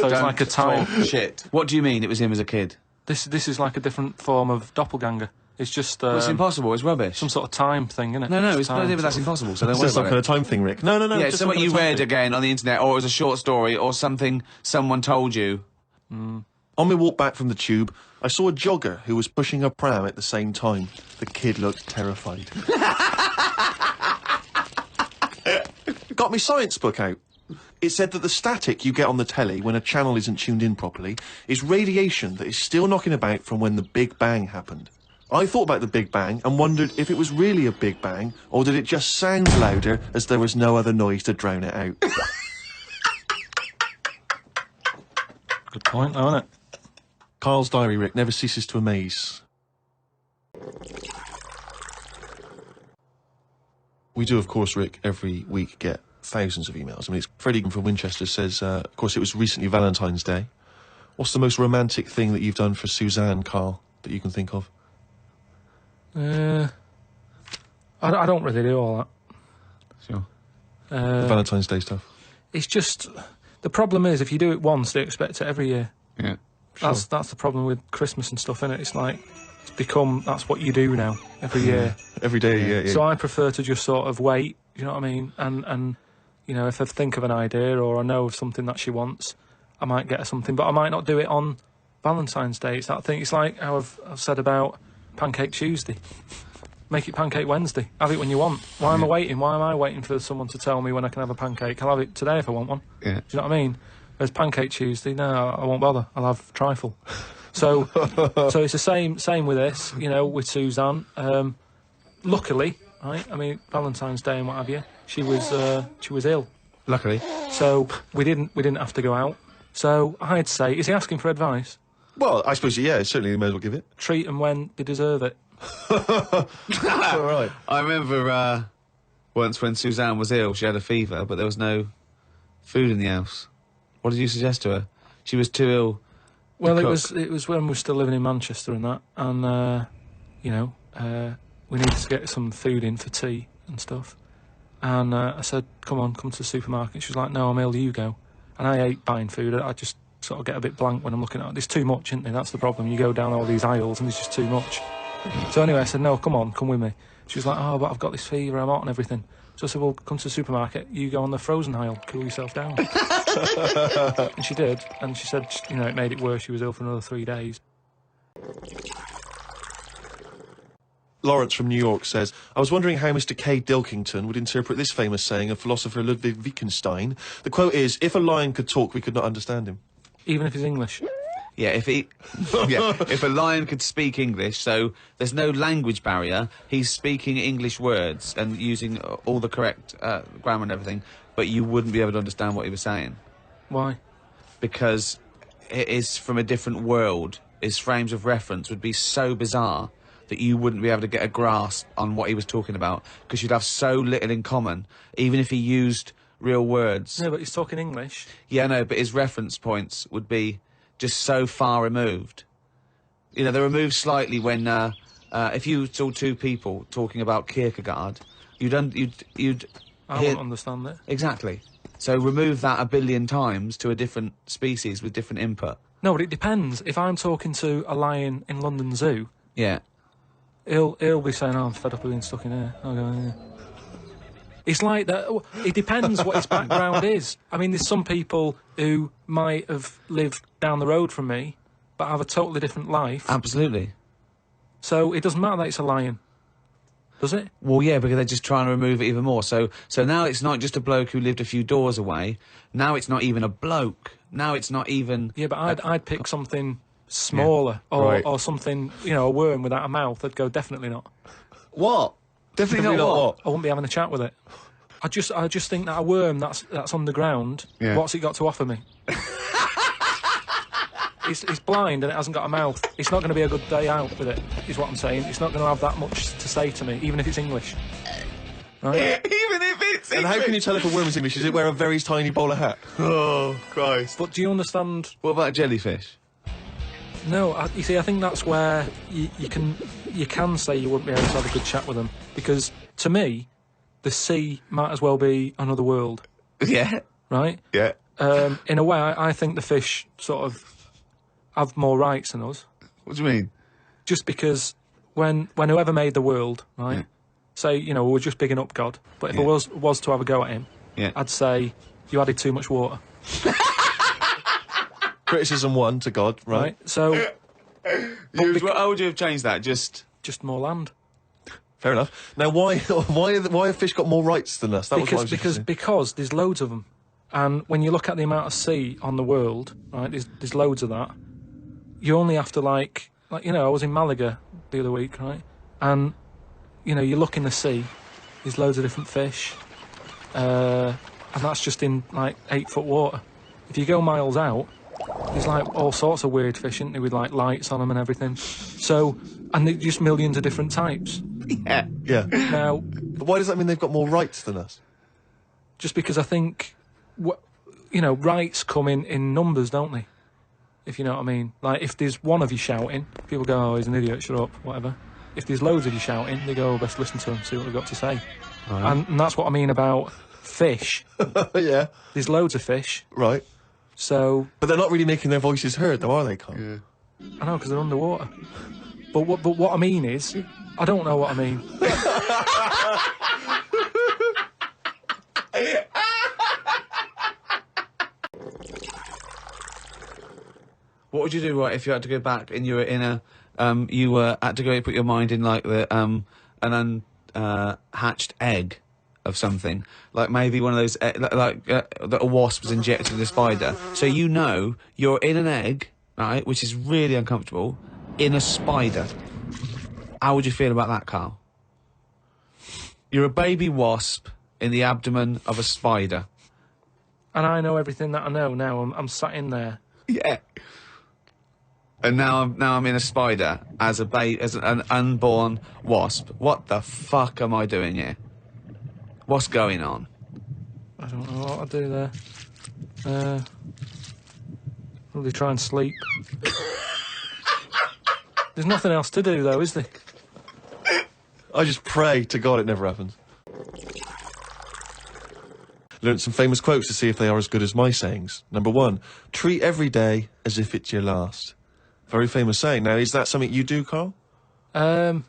it's like a time. Shit. What do you mean it was him as a kid? This is like a different form of doppelganger. It's just Well, it's impossible, it's rubbish. some sort of time thing, isn't it? No, it's time, but that's impossible, so don't It's worry just some about kind it. of time thing, Rick. No. Yeah, just something some you kind of time read thing. again on the internet, or it was a short story, or something someone told you. On my walk back from the tube, I saw a jogger who was pushing a pram at the same time. The kid looked terrified. Got my science book out. It said that the static you get on the telly when a channel isn't tuned in properly is radiation that is still knocking about from when the Big Bang happened. I thought about the Big Bang and wondered if it was really a Big Bang, or did it just sound louder as there was no other noise to drown it out. Good point, though, isn't it? Karl's diary, Rick, never ceases to amaze. We do, of course, Rick, every week get thousands of emails. I mean, it's Freddie from Winchester says, of course, it was recently Valentine's Day. What's the most romantic thing that you've done for Suzanne, Karl, that you can think of? I don't really do all that. Sure. The Valentine's Day stuff. It's just... The problem is, if you do it once, they expect it every year. Yeah. That's the problem with Christmas and stuff, innit? It's like, it's become, that's what you do now, every year. Every day, yeah. So I prefer to just sort of wait, you know what I mean? And you know, if I think of an idea or I know of something that she wants, I might get her something, but I might not do it on Valentine's Day. It's that thing. It's like how I've said about Pancake Tuesday. Make it Pancake Wednesday. Have it when you want. Why am I waiting? Why am I waiting for someone to tell me when I can have a pancake? I'll have it today if I want one. Yeah. Do you know what I mean? Whereas Pancake Tuesday, no, I won't bother. I'll have trifle. So it's the same with this, you know, with Suzanne. Luckily, right? I mean, Valentine's Day and what have you, she was ill. Luckily. So we didn't have to go out. So I'd say, is he asking for advice? Well, I suppose, yeah, certainly you may as well give it. Treat them when they deserve it. All right. I remember once when Suzanne was ill, she had a fever, but there was no food in the house. What did you suggest to her? She was too ill. Well, it was when we were still living in Manchester and that, and you know, we needed to get some food in for tea and stuff. And I said, come to the supermarket. She was like, no, I'm ill, you go. And I hate buying food. I just sort of get a bit blank when I'm looking at it. There's too much, isn't there? That's the problem. You go down all these aisles and there's just too much. So anyway, I said, no, come with me. She was like, oh, but I've got this fever, I'm hot and everything. So I said, well, come to the supermarket, you go on the frozen aisle, cool yourself down. And she did, and she said, you know, it made it worse, she was ill for another 3 days. Lawrence from New York says, I was wondering how Mr. K. Pilkington would interpret this famous saying of philosopher Ludwig Wittgenstein. The quote is, if a lion could talk, we could not understand him. Even if he's English. Yeah, if a lion could speak English, so there's no language barrier, he's speaking English words and using all the correct grammar and everything, but you wouldn't be able to understand what he was saying. Why? Because it is from a different world. His frames of reference would be so bizarre that you wouldn't be able to get a grasp on what he was talking about, because you'd have so little in common, even if he used real words. No, but he's talking English. Yeah, no, but his reference points would be just so far removed. You know, they're removed slightly when, if you saw two people talking about Kierkegaard, you'd I wouldn't understand it. Exactly. So remove that 1 billion times to a different species with different input. No, but it depends. If I'm talking to a lion in London Zoo, Yeah. he'll be saying, oh, I'm fed up with being stuck in here. I'll go, yeah. It's like that. It depends what his background is. I mean, there's some people who might have lived down the road from me, but have a totally different life. Absolutely. So it doesn't matter that it's a lion, does it? Well, yeah, because they're just trying to remove it even more. So now it's not just a bloke who lived a few doors away. Now it's not even a bloke. Now it's not even... Yeah, but I'd pick something smaller, or something, you know, a worm without a mouth. I'd go, definitely not. What? Definitely not what? I wouldn't be having a chat with it. I just think that a worm that's underground, what's it got to offer me? It's blind and it hasn't got a mouth. It's not going to be a good day out with it, is what I'm saying. It's not going to have that much to say to me, even if it's English. Right? Even if it's And how can you tell if a worm is English? Is it wear a very tiny bowler hat? Oh, Christ. But do you understand? What about a jellyfish? No, you see, I think that's where you can say you wouldn't be able to have a good chat with them, because to me, the sea might as well be another world. Yeah. Right? Yeah. In a way, I think the fish sort of have more rights than us. What do you mean? Just because when whoever made the world, right, say, you know, we're just bigging up God, but if I was to have a go at him, I'd say, you added too much water. Criticism 1 to God, right? So... How would you have changed that? Just more land. Fair enough. Now, why have fish got more rights than us? That was what I was interested in. Because there's loads of them, and when you look at the amount of sea on the world, right, there's loads of that. You only have to like you know, I was in Malaga the other week, right, and you know, you look in the sea, there's loads of different fish, and that's just in like 8-foot water. If you go miles out, there's like all sorts of weird fish, isn't there, with like lights on them and everything. So, and there's just millions of different types. Yeah. Now, But why does that mean they've got more rights than us? just because I think, you know, rights come in numbers, don't they? If you know what I mean. Like, if there's one of you shouting, people go, oh, he's an idiot, shut up, whatever. If there's loads of you shouting, they go, oh, best listen to him, see what they've got to say. Right. And that's what I mean about fish. Yeah. There's loads of fish. Right. So But they're not really making their voices heard, though, are they, Carl? Yeah. I know, because they're underwater. But what I mean is, I don't know what I mean. What would you do, right, if you had to go back and you were in a, you had to go put your mind in, like, the, an unhatched egg of something? Like, maybe one of those, that a wasp was injected in a spider. So you know you're in an egg, right, which is really uncomfortable, in a spider. How would you feel about that, Carl? You're a baby wasp in the abdomen of a spider. And I know everything that I know now. I'm sat in there. Yeah. And now I'm in a spider as an unborn wasp. What the fuck am I doing here? What's going on? I don't know what I'll do there. Probably try and sleep. There's nothing else to do, though, is there? I just pray to God it never happens. Learned some famous quotes to see if they are as good as my sayings. Number 1, treat every day as if it's your last. Very famous saying. Now, is that something you do, Carl? But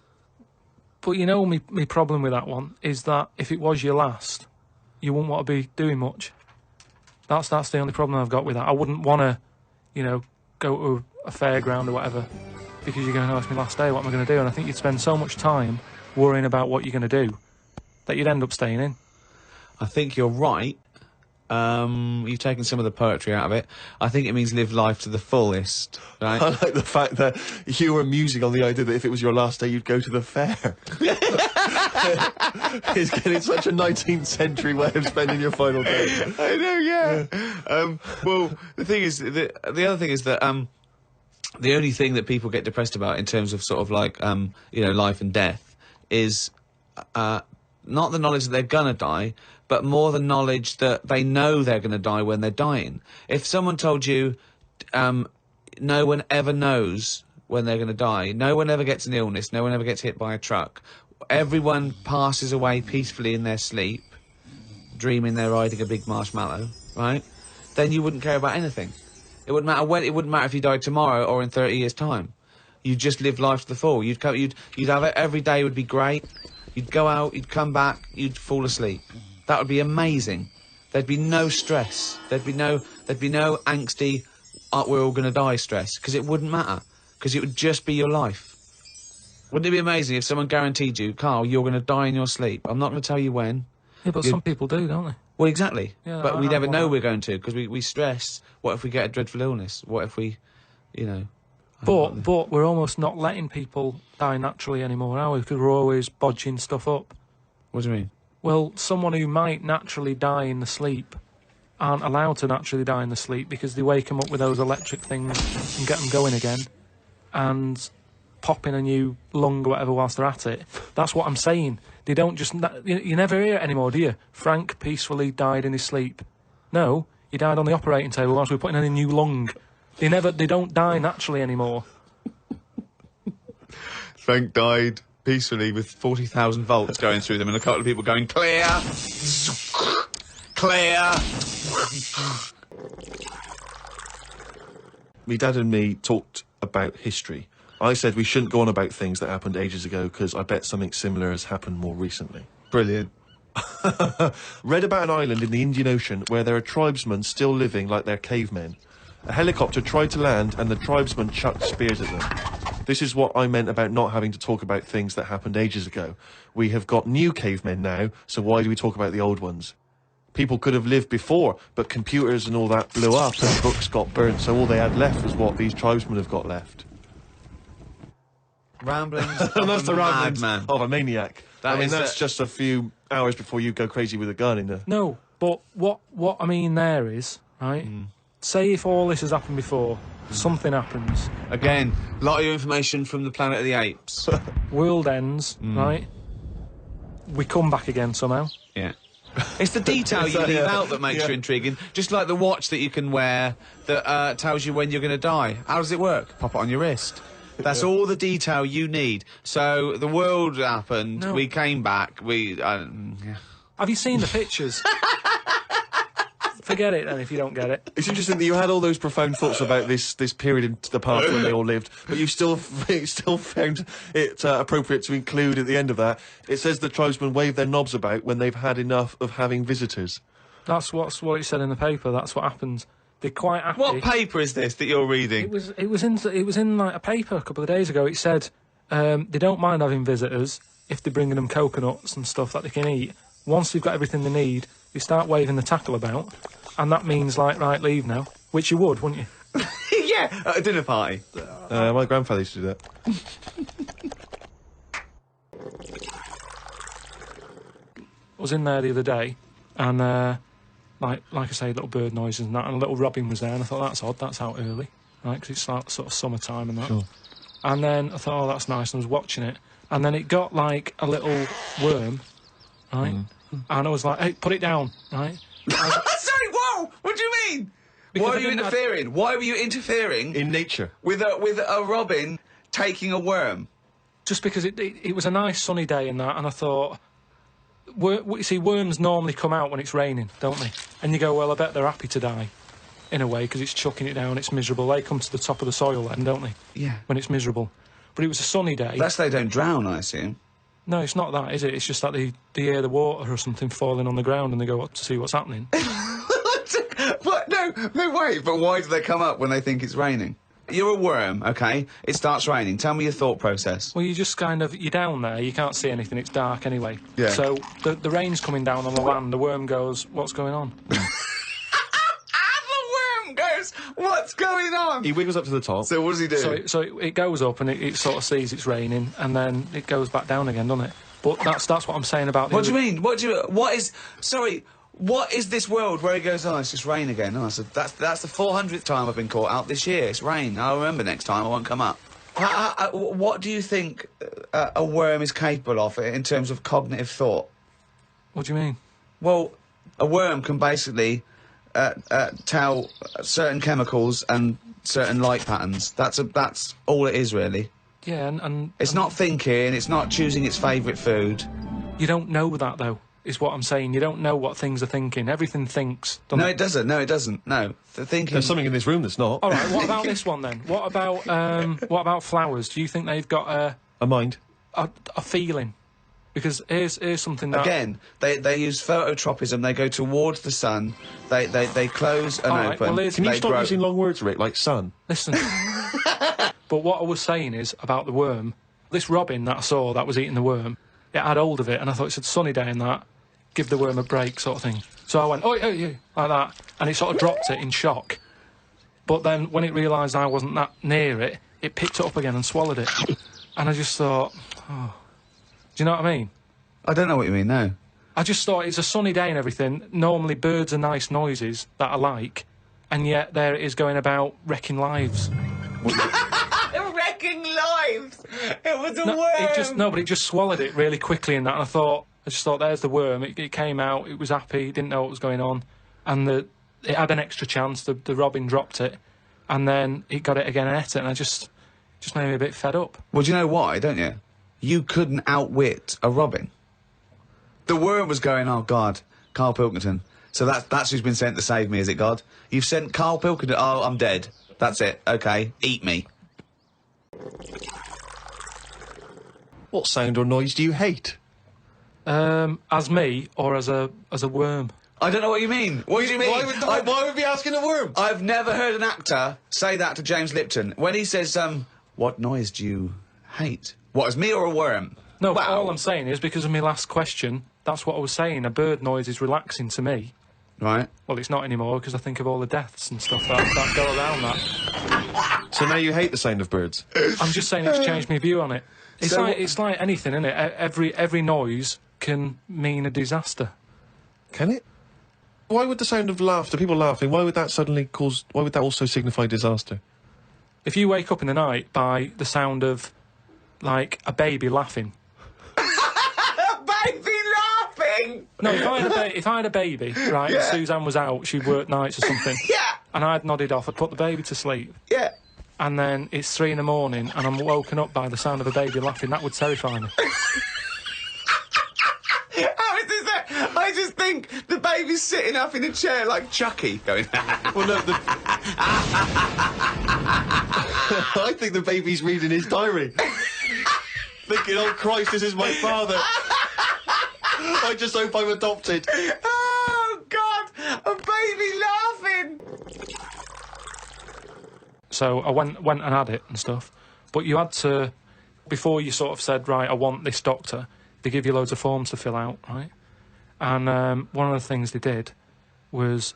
you know, my problem with that one is that if it was your last, you wouldn't want to be doing much. That's the only problem I've got with that. I wouldn't want to, you know, go to a fairground or whatever because you're going, oh, it's my last day, what am I going to do? And I think you'd spend so much time worrying about what you're going to do that you'd end up staying in. I think you're right. You've taken some of the poetry out of it. I think it means live life to the fullest, right? I like the fact that you were musing on the idea that if it was your last day, you'd go to the fair. It's getting such a 19th century way of spending your final day. I know, yeah. Well, the thing is, the other thing is that the only thing that people get depressed about in terms of sort of like you know, life and death is not the knowledge that they're gonna die, but more the knowledge that they know they're going to die when they're dying. If someone told you no one ever knows when they're going to die, no one ever gets an illness, no one ever gets hit by a truck, everyone passes away peacefully in their sleep, dreaming they're riding a big marshmallow, right? Then you wouldn't care about anything. It wouldn't matter when. It wouldn't matter if you died tomorrow or in 30 years' time. You'd just live life to the full. You'd have it every day would be great. You'd go out, you'd come back, you'd fall asleep. That would be amazing. There'd be no stress. There'd be no angsty, we're all going to die stress, because it wouldn't matter, because it would just be your life. Wouldn't it be amazing if someone guaranteed you, Carl, you're going to die in your sleep? I'm not going to tell you when. Yeah, but some people do, don't they? Well, exactly. Yeah, but we never know that. we're going to, because we stress. What if we get a dreadful illness? What if we, you know... But we're almost not letting people die naturally anymore, are we? Because we're always bodging stuff up. What do you mean? Well, someone who might naturally die in the sleep aren't allowed to naturally die in the sleep because they wake them up with those electric things and get them going again and pop in a new lung or whatever whilst they're at it. That's what I'm saying. They don't just... You never hear it anymore, do you? Frank peacefully died in his sleep. No, he died on the operating table whilst we were putting in a new lung. They don't die naturally anymore. Frank died peacefully with 40,000 volts going through them and a couple of people going, clear! Clear! My dad and me talked about history. I said we shouldn't go on about things that happened ages ago because I bet something similar has happened more recently. Brilliant. Read about an island in the Indian Ocean where there are tribesmen still living like they're cavemen. A helicopter tried to land and the tribesmen chucked spears at them. This is what I meant about not having to talk about things that happened ages ago. We have got new cavemen now, so why do we talk about the old ones? People could have lived before, but computers and all that blew up and books got burnt, so all they had left was what these tribesmen have got left. Ramblings And that's the ramblings madman. of a maniac. That's just a few hours before you go crazy with a gun in the... No, but what I mean there is, right, say if all this has happened before, something happens. Again, a lot of information from the Planet of the Apes. World ends, right? We come back again somehow. Yeah. It's the detail you leave out that makes you intriguing. Just like the watch that you can wear that tells you when you're going to die. How does it work? Pop it on your wrist. That's all the detail you need. So the world happened, No. we came back, Have you seen the pictures? forget it then if you don't get it. It's interesting that you had all those profound thoughts about this period in the past when they all lived, but you still found it appropriate to include at the end of that. It says the tribesmen wave their knobs about when they've had enough of having visitors. That's what it said in the paper. That's what happens. They're quite happy. What paper is this that you're reading? It was in like a paper a couple of days ago. It said they don't mind having visitors if they're bringing them coconuts and stuff that they can eat. Once they've got everything they need, they start waving the tackle about, and that means like, right, leave now, which you would, wouldn't you? Yeah, at a dinner party. My grandfather used to do that. I was in there the other day, and like I say, little bird noises and that, and a little robin was there, and I thought, that's odd, that's out early, right, because it's like sort of summertime and that. Sure. And then I thought, oh, that's nice, and I was watching it, and then it got like a little worm, right, and I was like, hey, put it down, right. Sorry, whoa! What do you mean? Because Why were you interfering? Why were you interfering In nature. with a robin taking a worm? Just because it was a nice sunny day and that, and I thought, you see, worms normally come out when it's raining, don't they? And you go, well, I bet they're happy to die, in a way, because it's chucking it down, it's miserable. They come to the top of the soil then, don't they? Yeah. When it's miserable. But it was a sunny day. That's they don't drown, I assume. No, it's not that, is it? It's just that they hear the water or something falling on the ground and they go up to see what's happening. What? No way. But why do they come up when they think it's raining? You're a worm, okay? It starts raining. Tell me your thought process. Well, you just kind of, you're down there, you can't see anything, it's dark anyway. Yeah. So the rain's coming down on the land, the worm goes, what's going on? The worm goes, what's going on? He wiggles up to the top. So what does he do? So it goes up and it sort of sees it's raining, and then it goes back down again, doesn't it? But that's what I'm saying about the What do you mean? What is this world where he goes, oh, it's just rain again? Oh, so that's the 400th time I've been caught out this year. It's rain. I'll remember next time I won't come up. What do you think a worm is capable of in terms of cognitive thought? What do you mean? Well, a worm can basically tell certain chemicals and certain light patterns. That's all it is, really. Yeah, and It's not thinking, it's not choosing its favourite food. you don't know that, though, is what I'm saying. You don't know what things are thinking. Everything thinks, doesn't No, it? it doesn't. No, it doesn't. No. The thinking... There's something in this room that's not. All right, what about this one, then? What about flowers? Do you think they've got A mind. a feeling? Because here's something that... Again, they use phototropism. They go towards the sun. They close and All right, open. well, here's- Can you they stop grow. using long words, Rick, like sun? Listen. But what I was saying is, about the worm, this robin that I saw that was eating the worm, it had hold of it, and I thought it's a sunny day and that, give the worm a break sort of thing. So I went, oi, like that, and it sort of dropped it in shock. But then, when it realised I wasn't that near it, it picked it up again and swallowed it. And I just thought, oh... Do you know what I mean? I don't know what you mean, no. I just thought it's a sunny day and everything. Normally birds are nice noises that I like, and yet there it is going about wrecking lives. Wrecking lives! It was a But it just swallowed it really quickly in that, and I just thought, there's the worm. It came out, it was happy, didn't know what was going on, and it had an extra chance. The robin dropped it, and then it got it again and ate it, and I just made me a bit fed up. Well, do you know why, don't you? You couldn't outwit a robin. The worm was going, oh, God, Karl Pilkington. So that's who's been sent to save me, is it, God? You've sent Karl Pilkington. Oh, I'm dead. That's it. OK, eat me. What sound or noise do you hate? As me, or as a worm? I don't know what you mean. What do you mean? Why would we be asking a worm? I've never heard an actor say that to James Lipton. When he says, what noise do you hate? What, as me or a worm? No, but Wow. all I'm saying is, because of my last question, that's what I was saying. A bird noise is relaxing to me. Right. Well, it's not anymore, because I think of all the deaths and stuff that go around that. So now you hate the sound of birds? I'm just saying it's changed my view on it. So It's like anything, isn't it? Every noise can mean a disaster. Can it? Why would the sound of laughter, people laughing, why would that also signify disaster? If you wake up in the night by the sound of, like, a baby laughing... Baby laughing! No, if I had a baby, right, Yeah. Suzanne was out, she'd worked nights or something, Yeah. and I'd nodded off, I'd put the baby to sleep, Yeah. and then it's 3 in the morning, and I'm woken up by the sound of a baby laughing, that would terrify me. How is this? I just think the baby's sitting up in a chair like Chucky, going... Well, no, I think the baby's reading his diary. Thinking, oh Christ, this is my father. I just hope I'm adopted. Oh, God! A baby laughing! So I went and had it and stuff. But you had to, before you sort of said, right, I want this doctor, they give you loads of forms to fill out, right? And one of the things they did was,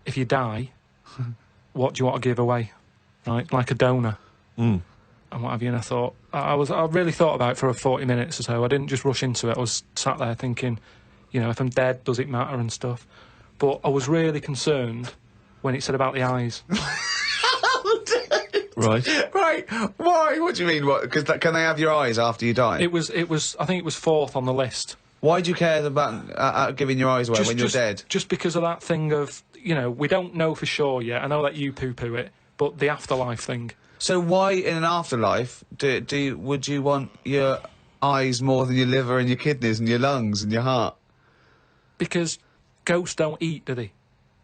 if you die, what do you want to give away, right? Like a donor. And what have you. And I thought, I really thought about it for 40 minutes or so. I didn't just rush into it. I was sat there thinking, you know, if I'm dead, does it matter and stuff? But I was really concerned when it said about the eyes. Right. Right. Why? What do you mean? What? Because can they have your eyes after you die? It was. I think it was fourth on the list. Why do you care about giving your eyes away when you're dead? Just because of that thing of, you know, we don't know for sure yet. I know that you poo-poo it, but the afterlife thing. So why, in an afterlife, would you want your eyes more than your liver and your kidneys and your lungs and your heart? Because ghosts don't eat, do they?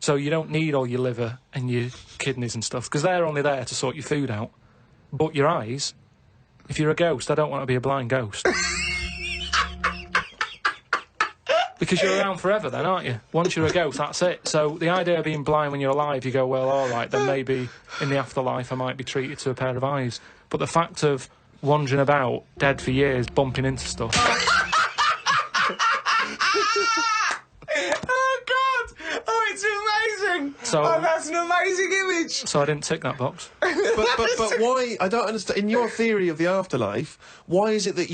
So you don't need all your liver and your kidneys and stuff, because they're only there to sort your food out. But your eyes, if you're a ghost, I don't want to be a blind ghost. Because you're around forever then, aren't you? Once you're a ghost, that's it. So the idea of being blind when you're alive, you go, well, all right, then maybe in the afterlife I might be treated to a pair of eyes. But the fact of wandering about, dead for years, bumping into stuff... Oh, God! Oh, it's amazing! So, oh, that's an amazing image! So I didn't tick that box. But why? I don't understand. In your theory of the afterlife, why is it that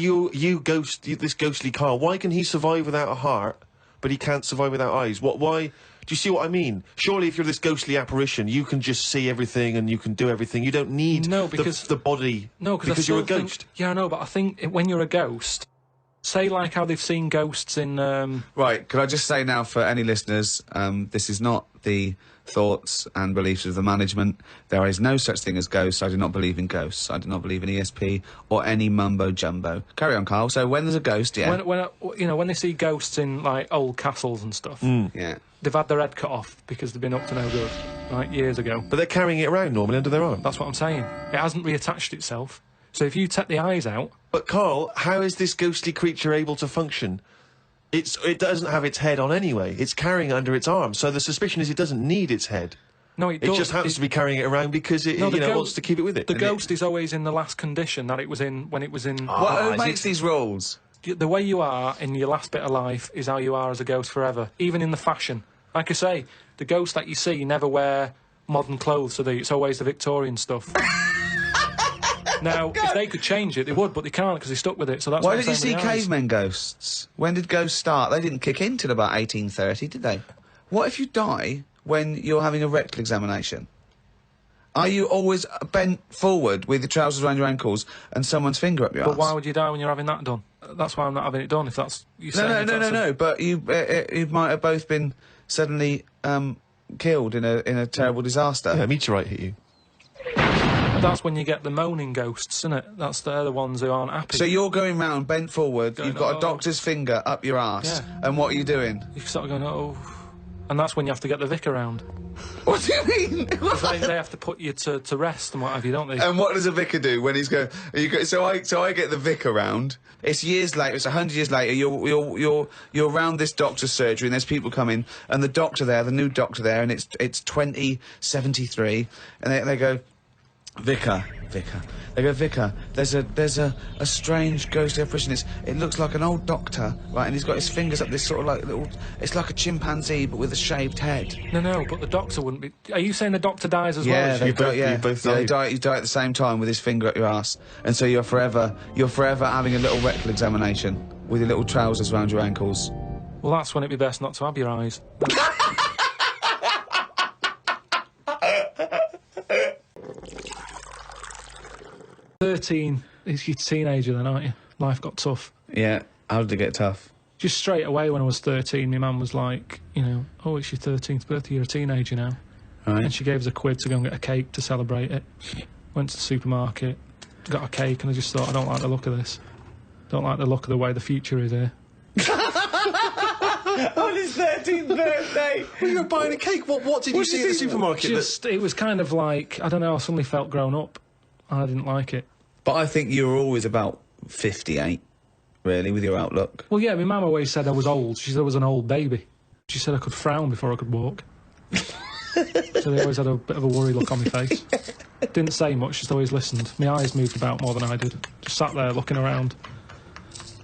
this ghostly Karl, why can he survive without a heart, but he can't survive without eyes? Why? Do you see what I mean? Surely, if you're this ghostly apparition, you can just see everything and you can do everything. You don't need the body. No, because you're a ghost. Yeah, I know, but I think when you're a ghost. Say, like, how they've seen ghosts in, Right, could I just say now for any listeners, this is not the thoughts and beliefs of the management. There is no such thing as ghosts. I do not believe in ghosts. I do not believe in ESP or any mumbo-jumbo. Carry on, Karl. So when there's a ghost, yeah? When they see ghosts in, like, old castles and stuff, yeah, they've had their head cut off because they've been up to no good, right, years ago. But they're carrying it around normally under their arm. That's what I'm saying. It hasn't reattached itself. So if you take the eyes out... But, Karl, how is this ghostly creature able to function? It doesn't have its head on anyway. It's carrying it under its arm, so the suspicion is it doesn't need its head. No, it does. It just happens to be carrying it around because it wants to keep it with it. The ghost is always in the last condition that it was in when it was in... Who makes these rules? The way you are in your last bit of life is how you are as a ghost forever, even in the fashion. Like I say, the ghosts that you see never wear modern clothes, so it's always the Victorian stuff. Now, if they could change it, they would, but they can't because they're stuck with it. So that's why did you see cavemen ghosts? When did ghosts start? They didn't kick in till about 1830, did they? What if you die when you're having a rectal examination? Are you always bent forward with your trousers around your ankles and someone's finger up your arse? But why would you die when you're having that done? That's why I'm not having it done. If that's you saying. No. But you might have both been suddenly killed in a terrible disaster. Yeah, a meteorite hit you. That's when you get the moaning ghosts, isn't it? They're the ones who aren't happy. So you're going round, bent forward, you've got a doctor's finger up your arse, and what are you doing? You're sort of going, oh... And that's when you have to get the vicar round. What do you mean? they have to put you to rest and what have you, don't they? And what does a vicar do when he's going... So I get the vicar round. It's years later, it's 100 years later, you're round this doctor's surgery and there's people coming, and the new doctor there, and it's 2073, and they go... Vicar. They go, Vicar, there's a strange ghostly apparition. It looks like an old doctor, right, and he's got his fingers up this sort of like little... It's like a chimpanzee, but with a shaved head. No, but the doctor wouldn't be... Are you saying the doctor dies as well? Yeah, you both die. You die at the same time with his finger up your ass, and so you're forever having a little rectal examination with your little trousers around your ankles. Well, that's when it'd be best not to have your eyes. 13 is your teenager then, aren't you? Life got tough. Yeah, how did it get tough? Just straight away when I was 13, my mum was like, you know, oh, it's your 13th birthday, you're a teenager now. Right. And she gave us a quid to go and get a cake to celebrate it. Went to the supermarket, got a cake, and I just thought, I don't like the look of this. Don't like the look of the way the future is here. on his 13th birthday. Well, you're buying a cake. What did you see at the supermarket? It was kind of like, I don't know, I suddenly felt grown up. I didn't like it. But I think you were always about 58, really, with your outlook. Well, yeah, my mum always said I was old. She said I was an old baby. She said I could frown before I could walk. So they always had a bit of a worried look on my face. Didn't say much, just always listened. My eyes moved about more than I did. Just sat there looking around,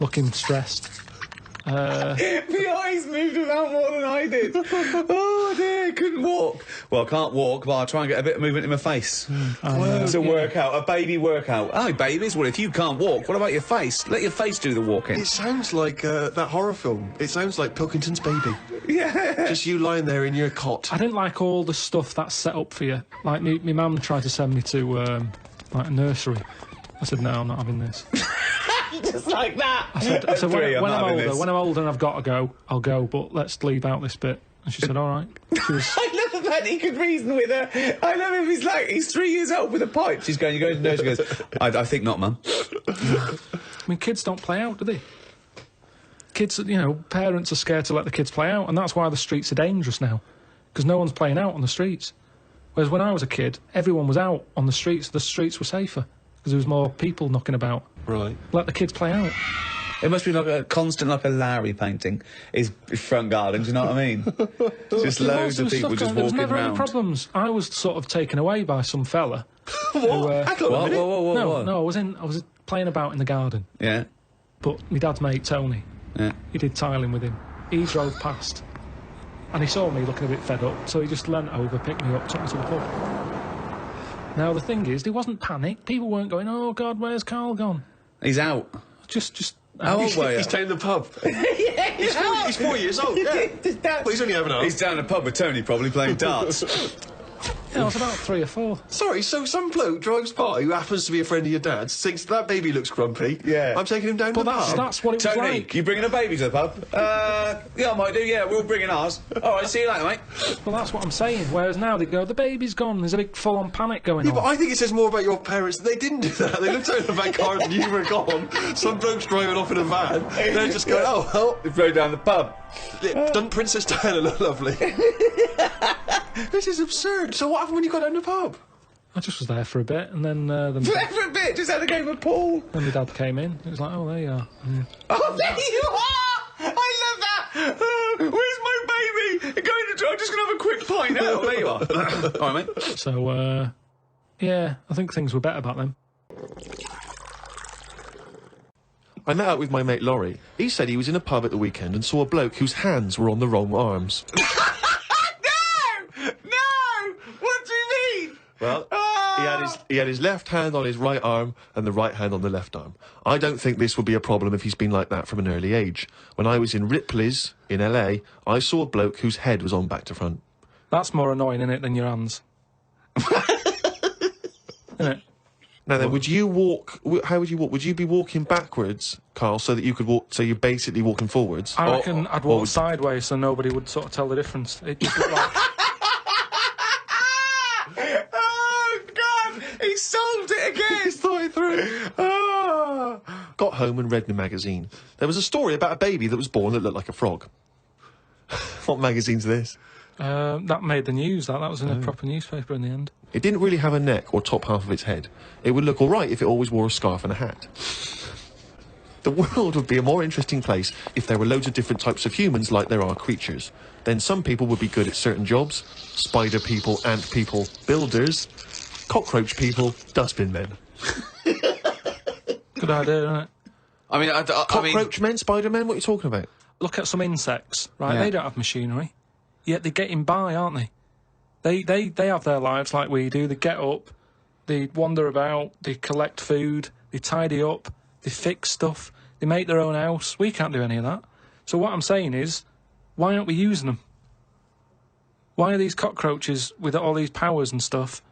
looking stressed. My eyes moved about more than I did. Oh dear, couldn't walk. Well, I can't walk, but I'll try and get a bit of movement in my face. It's a workout, a baby workout. Oh, babies, well, if you can't walk, what about your face? Let your face do the walking. It sounds like that horror film. It sounds like Pilkington's Baby. Yeah. Just you lying there in your cot. I didn't like all the stuff that's set up for you. Like, my mum tried to send me to, like, a nursery. I said, no, I'm not having this. Just like that. I said when I'm older and I've got to go, I'll go, but let's leave out this bit. And she said, all right. She was... I love the fact he could reason with her. I love him. He's 3 years old with a pipe. She's going, you're going to the nursery. She goes, I think not, Mum. I mean, kids don't play out, do they? Kids, you know, parents are scared to let the kids play out, and that's why the streets are dangerous now, because no one's playing out on the streets. Whereas when I was a kid, everyone was out on the streets. The streets were safer, because there was more people knocking about. Right. Let the kids play out. It must be like a constant, like a Larry painting. His front garden, do you know what I mean? Just loads of people just there was walking never around. any problems. I was sort of taken away by some fella. What? Whoa. No, I was playing about in the garden. Yeah. But my dad's mate, Tony, Yeah. he did tiling with him. He drove past, and he saw me looking a bit fed up, so he just leant over, picked me up, took me to the pub. Now, the thing is, there wasn't panic. People weren't going, oh, God, where's Karl gone? He's out. Just... How old were you? He's down the pub. Yeah, He's 4 years old, yeah. Well, he's only having a... He's down the pub with Tony, probably playing darts. Yeah, I was about 3 or 4. Sorry, so some bloke drives by who happens to be a friend of your dad's, thinks that baby looks grumpy. Yeah. I'm taking him down to the pub. That's what it was Tony, like. you bringing a baby to the pub? Yeah, I might do, yeah, we're all bringing ours. All right, see you later, mate. Well, that's what I'm saying. Whereas now they go, the baby's gone. There's a big full-on panic going Yeah, on. but I think it says more about your parents that they didn't do that. They looked out in the back car and you were gone. Some bloke's driving off in a van. They're just going, oh, well, They rode down the pub. doesn't Princess Diana look lovely? This is absurd. So what happened when you got down the pub? I just was there for a bit, and then For a bit, just had a game of pool. when my dad came in, it was like, oh, there you are. Oh, there you are! I love that! Where's my baby? I'm just going to have a quick pint. Oh, there you are. All right, mate. So, yeah, I think things were better back then. I met up with my mate Laurie. He said he was in a pub at the weekend and saw a bloke whose hands were on the wrong arms. No! What do you mean? Well, he had his left hand on his right arm and the right hand on the left arm. I don't think this would be a problem if he's been like that from an early age. When I was in Ripley's in LA, I saw a bloke whose head was on back to front. That's more annoying, innit, than your hands. Innit? Now then, would you walk? How would you walk? Would you be walking backwards, Karl, so that you could walk? So you're basically walking forwards. I reckon I'd walk sideways so nobody would sort of tell the difference. It just looked like... Oh, God! He solved it again! He's thought it through. Oh. Got home and read the magazine. There was a story about a baby that was born that looked like a frog. What magazine's this? That made the news, that was in a proper newspaper in the end. It didn't really have a neck or top half of its head. It would look all right if it always wore a scarf and a hat. The world would be a more interesting place if there were loads of different types of humans like there are creatures. Then some people would be good at certain jobs. Spider people, ant people, builders, cockroach people, dustbin men. Good idea, isn't it? I mean, Cockroach men, spider men, what are you talking about? Look at some insects, right? Yeah. They don't have machinery, yet they're getting by, aren't they? They have their lives like we do. They get up, they wander about, they collect food, they tidy up, they fix stuff, they make their own house. We can't do any of that. So what I'm saying is, why aren't we using them? Why are these cockroaches with all these powers and stuff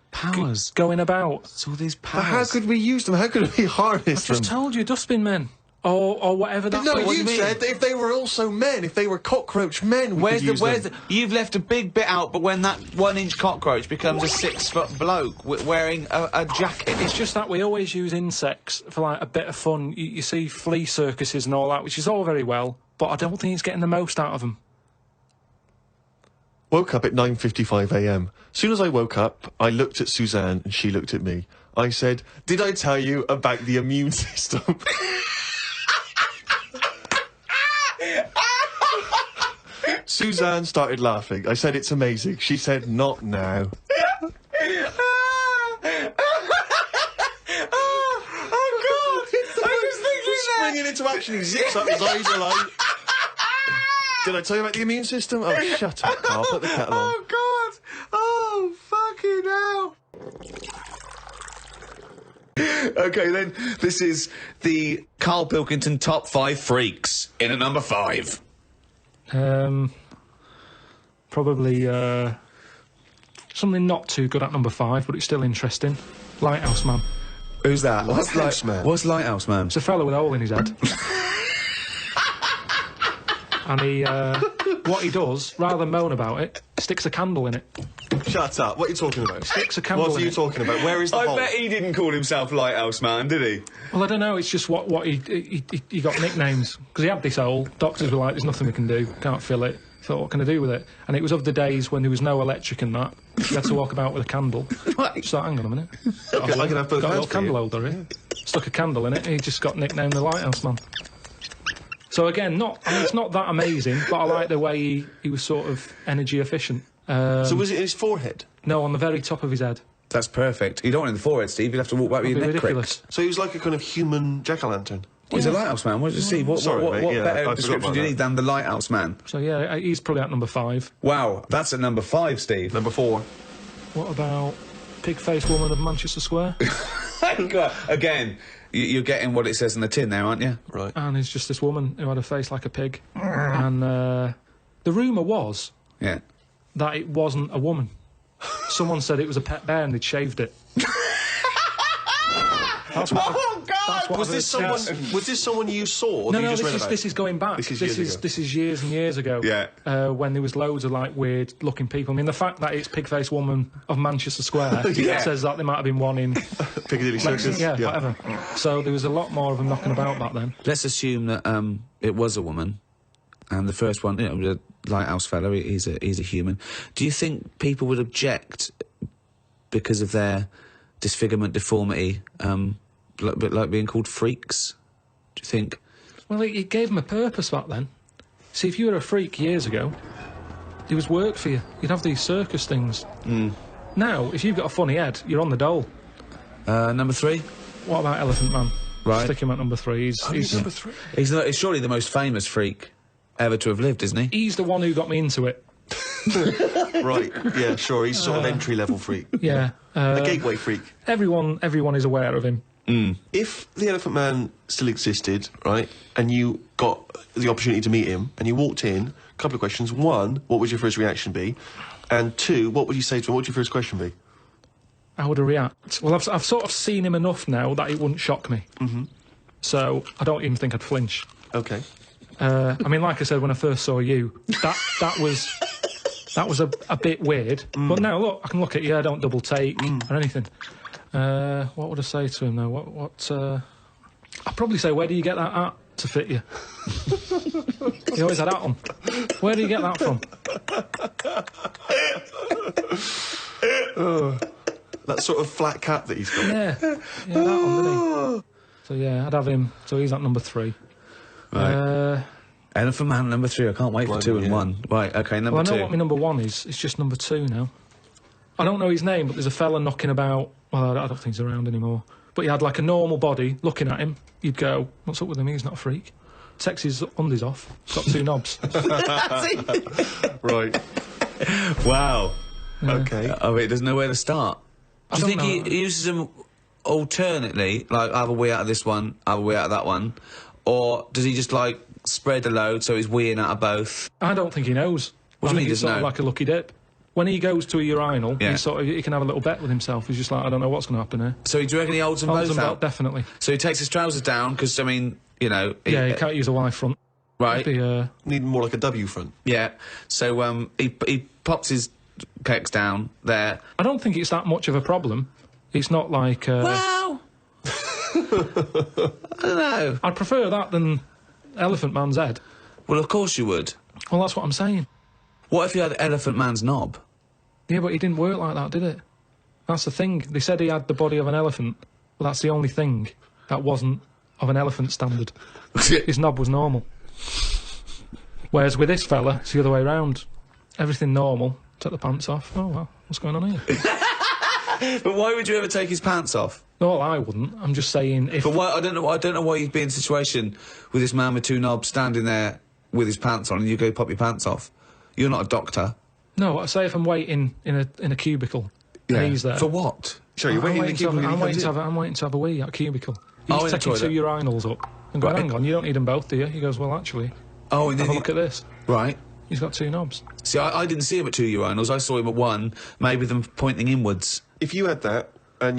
going about? It's all these But powers. how could we use them? How could we harness them? Just told you, dustbin men. Or whatever that No, was. you said that if they were also men, if they were cockroach men, we could use them. You've left a big bit out, but when that 1-inch cockroach becomes a 6-foot bloke wearing a jacket. It's just that we always use insects for, like, a bit of fun. You see flea circuses and all that, which is all very well, but I don't think it's getting the most out of them. Woke up at 9:55 a.m. Soon as I woke up, I looked at Suzanne and she looked at me. I said, "Did I tell you about the immune system?" Suzanne started laughing. I said, "It's amazing." She said, "Not now." Springing into action, he zips up, his eyes are like... Did I tell you about the immune system? Oh, shut up, Carl. Put the kettle on. Oh, God! Oh, fucking hell! Okay, then, this is the Karl Pilkington top 5 freaks in a number 5. Probably, something not too good at number 5, but it's still interesting. Lighthouse Man. Who's that? Lighthouse Man? What's Lighthouse Man? It's a fellow with a hole in his head. And he, what he does, rather than moan about it, sticks a candle in it. Shut up. What are you talking about? Sticks a candle What are in you it. talking about? Where is the hole? I bet he didn't call himself Lighthouse Man, did he? Well, I don't know, it's just what he got nicknames. Because he had this hole, doctors were like, there's nothing we can do, can't fill it. Thought, what can I do with it? And it was of the days when there was no electric and that. You had to walk about with a candle. Right. So, hang on a minute. I can have both Got a hands little for candle you. holder here. Stuck a candle in it, and he just got nicknamed the Lighthouse Man. So again, it's not that amazing, but I like the way he was sort of energy efficient. So was it in his forehead? No, on the very top of his head. That's perfect. You don't want it in the forehead, Steve. You'd have to walk back with That'd your be neck ridiculous. cricked. So he was like a kind of human jack-o'-lantern? He's a Lighthouse Man. What did you see? What Sorry, mate, yeah, I better forgot description about do you that. need than the Lighthouse Man? So yeah, he's probably at number 5. Wow, that's at number 5, Steve. Number 4. What about Pig-Faced Woman of Manchester Square? Again, you're getting what it says in the tin there, aren't you? Right. And it's just this woman who had a face like a pig. And the rumour was Yeah. that it wasn't a woman. Someone said it was a pet bear and they'd shaved it. That's what that's what Was I've this heard. someone? Was this someone you saw? Or No, that you no, just read this about? is going back. This is years ago. This is years and years ago. Yeah. When there was loads of like weird looking people. I mean, the fact that it's Pig-Faced Woman of Manchester Square Yeah. says that there might have been one in Piccadilly Circus. yeah, whatever. So there was a lot more of them knocking about back then. Let's assume that it was a woman, and the first one, you know, the Lighthouse fellow, he's a human. Do you think people would object because of their disfigurement, deformity, like being called freaks? Do you think? Well, it gave them a purpose back then. See, if you were a freak years ago, there was work for you. You'd have these circus things. Now, if you've got a funny head, you're on the dole. Number 3? What about Elephant Man? Right. Stick him at number 3. He's Number 3. He's surely the most famous freak ever to have lived, isn't he? he's the one who got me into it. Right. Yeah. Sure. He's sort of entry-level freak. Yeah. A gateway freak. Everyone is aware of him. If the Elephant Man still existed, right, and you got the opportunity to meet him, and you walked in, a couple of questions. 1, what would your first reaction be? And 2, what would you say to him? What would your first question be? How would I react? Well, I've sort of seen him enough now that it wouldn't shock me. So I don't even think I'd flinch. Okay. I mean, like I said, when I first saw you, that was a bit weird. But now, look, I can look at you, I don't double take or anything. What would I say to him, though? I'd probably say, where do you get that hat to fit you? You always had that on. Where do you get that from? That sort of flat cap that he's got. Yeah, that one, didn't he? So, yeah, I'd have him. So he's at number 3. Right. Elephant Man number 3. I can't wait for 2 and 1. Right. Okay. Number Well, I 2. know what my number 1 is. It's just number 2 now. I don't know his name, but there's a fella knocking about. Well, I don't think he's around anymore. But he had like a normal body. Looking at him, you'd go, "What's up with him? He's not a freak." Takes his undies off. Got 2 knobs. Right. Wow. Okay. Oh, wait, there's nowhere to start. Do you don't think know. he uses them alternately, like have a wee out of this one, have a wee out of that one, or does he just like spread the load so he's weeing out of both? I don't think he knows. What do you I mean think he it's doesn't sort of know? like a lucky dip. When he goes to a urinal, Yeah. he can have a little bet with himself. He's just like, I don't know what's going to happen here. So do you reckon he holds them Holds both them out? out, definitely. So he takes his trousers down because I mean, you know, Yeah, he can't use a Y front. right? It'd be, Need more like a W front. Yeah. So he pops his pecs down there. I don't think it's that much of a problem. It's not like... Wow. I don't know. I'd prefer that than Elephant Man's head. Well, of course you would. Well, that's what I'm saying. What if you had Elephant Man's knob? Yeah, but it didn't work like that, did it? That's the thing. They said he had the body of an elephant, but that's the only thing that wasn't of an elephant standard. His knob was normal. Whereas with this fella, it's the other way round. Everything normal, took the pants off. Oh, well, what's going on here? But why would you ever take his pants off? No, well, I wouldn't. I'm just saying if... But why, I don't know why you'd be in a situation with this man with two knobs standing there with his pants on and you go pop your pants off. You're not a doctor. No, I say if I'm waiting in a cubicle, and he's there. For what? Sure, you're waiting in the cubicle. I'm waiting to have a wee at a cubicle. Oh, He's taking two urinals up and going, hang on, you don't need them both, do you? He goes, well, actually, and have a look at this. Right. He's got two knobs. See, I didn't see him at two urinals. I saw him at one, maybe them pointing inwards. If you had that, and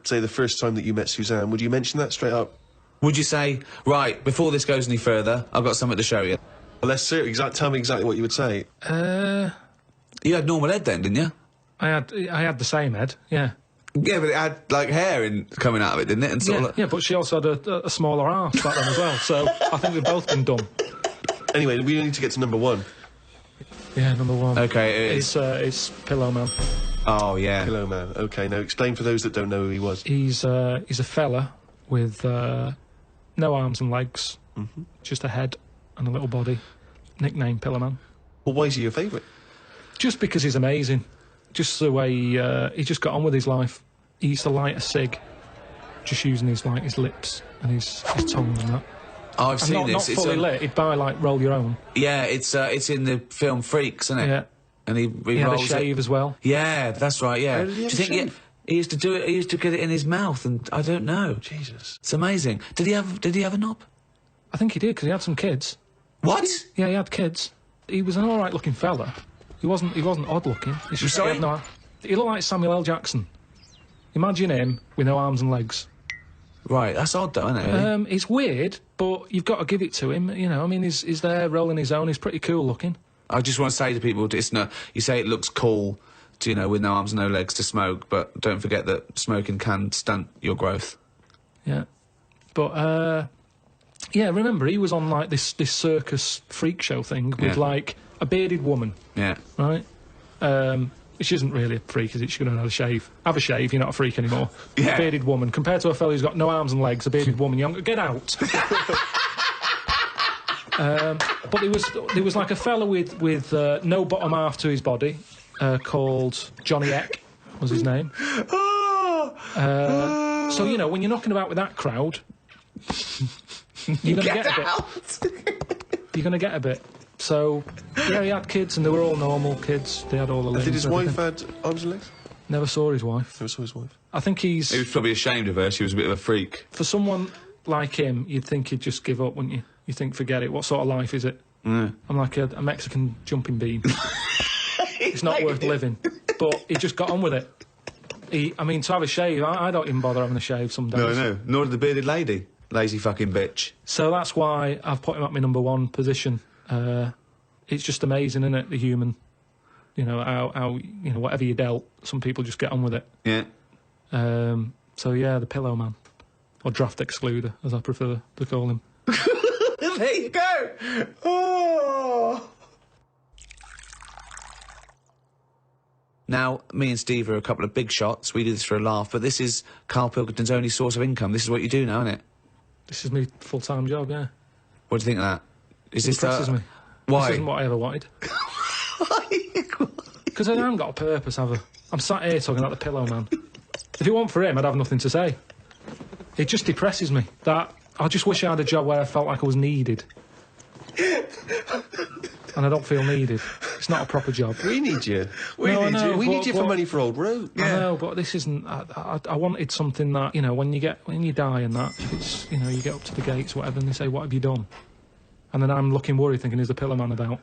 say the first time that you met Suzanne, would you mention that straight up? Would you say, right, before this goes any further, I've got something to show you? Well, tell me exactly what you would say. You had normal head then, didn't you? I had the same head, yeah. Yeah, but it had, like, hair coming out of it, didn't it? And sort of yeah, but she also had a smaller arse back then as well, so I think we've both been dumb. Anyway, we need to get to number one. Yeah, number one. Okay, it is. It's Pillow Man. Oh, yeah. Pillow Man. Okay, now explain for those that don't know who he was. He's a fella with no arms and legs, just a head and a little body. Nickname Pillow Man. Well, why is he your favourite? Just because he's amazing. Just the way he just got on with his life. He used to light a cig, just using his lips and his tongue and that. Oh, I've seen this. Not fully lit. He'd buy like Roll Your Own. Yeah, it's in the film Freaks, isn't it? Yeah. And he had rolls a shave as well. Yeah, that's right. Yeah. Did he have Do you think he used to do it? He used to get it in his mouth, and I don't know. Jesus, it's amazing. Did he have a knob? I think he did because he had some kids. What? Yeah, he had kids. He was an all right looking fella. He wasn't odd looking. It's just sorry? He looked like Samuel L. Jackson. Imagine him with no arms and legs. Right, that's odd though, isn't it? Really? It's weird, but you've got to give it to him. You know, I mean, he's there rolling his own. He's pretty cool looking. I just want to say to people, you say it looks cool, to, with no arms and no legs to smoke, but don't forget that smoking can stunt your growth. Yeah, but yeah, remember he was on like this circus freak show thing with like a bearded woman. Yeah. Right. Which isn't really a freak, is it? She could have a shave. Have a shave, you're not a freak anymore. Yeah. A bearded woman. Compared to a fella who's got no arms and legs, a bearded woman, get out. But there was like a fella with no bottom half to his body, called Johnny Eck, was his name. So, when you're knocking about with that crowd, you're going to get a bit. You're going to get a bit. So, yeah, he had kids, and they were all normal kids. They had all the limbs. Did his wife had arms and legs? Never saw his wife. Never saw his wife. I think He was probably ashamed of her. She was a bit of a freak. For someone like him, you'd think he'd just give up, wouldn't you? You think, forget it. What sort of life is it? I'm like a Mexican jumping bean. It's not worth living. But he just got on with it. To have a shave, I don't even bother having a shave some days. No. Nor did the bearded lady. Lazy fucking bitch. So that's why I've put him at my number one position. It's just amazing, isn't it, the human, how whatever you dealt, some people just get on with it. Yeah. So yeah, the Pillow Man, or Draft Excluder, as I prefer to call him. There you go. Oh. Now, me and Steve are a couple of big shots. We do this for a laugh, but this is Karl Pilkington's only source of income. This is what you do now, isn't it? This is my full-time job, yeah. What do you think of that? It impresses me. Why? This isn't what I ever wanted. Because I haven't got a purpose, have I? I'm sat here talking about the Pillow Man. If it weren't for him, I'd have nothing to say. It just depresses me. That I just wish I had a job where I felt like I was needed. And I don't feel needed. It's not a proper job. We need you. We need you for money for old road. Yeah. I know, but this isn't. I wanted something that when you die and that, it's you get up to the gates, whatever, and they say, "What have you done?" And then I'm looking worried, thinking, "Is the Pillow Man about?"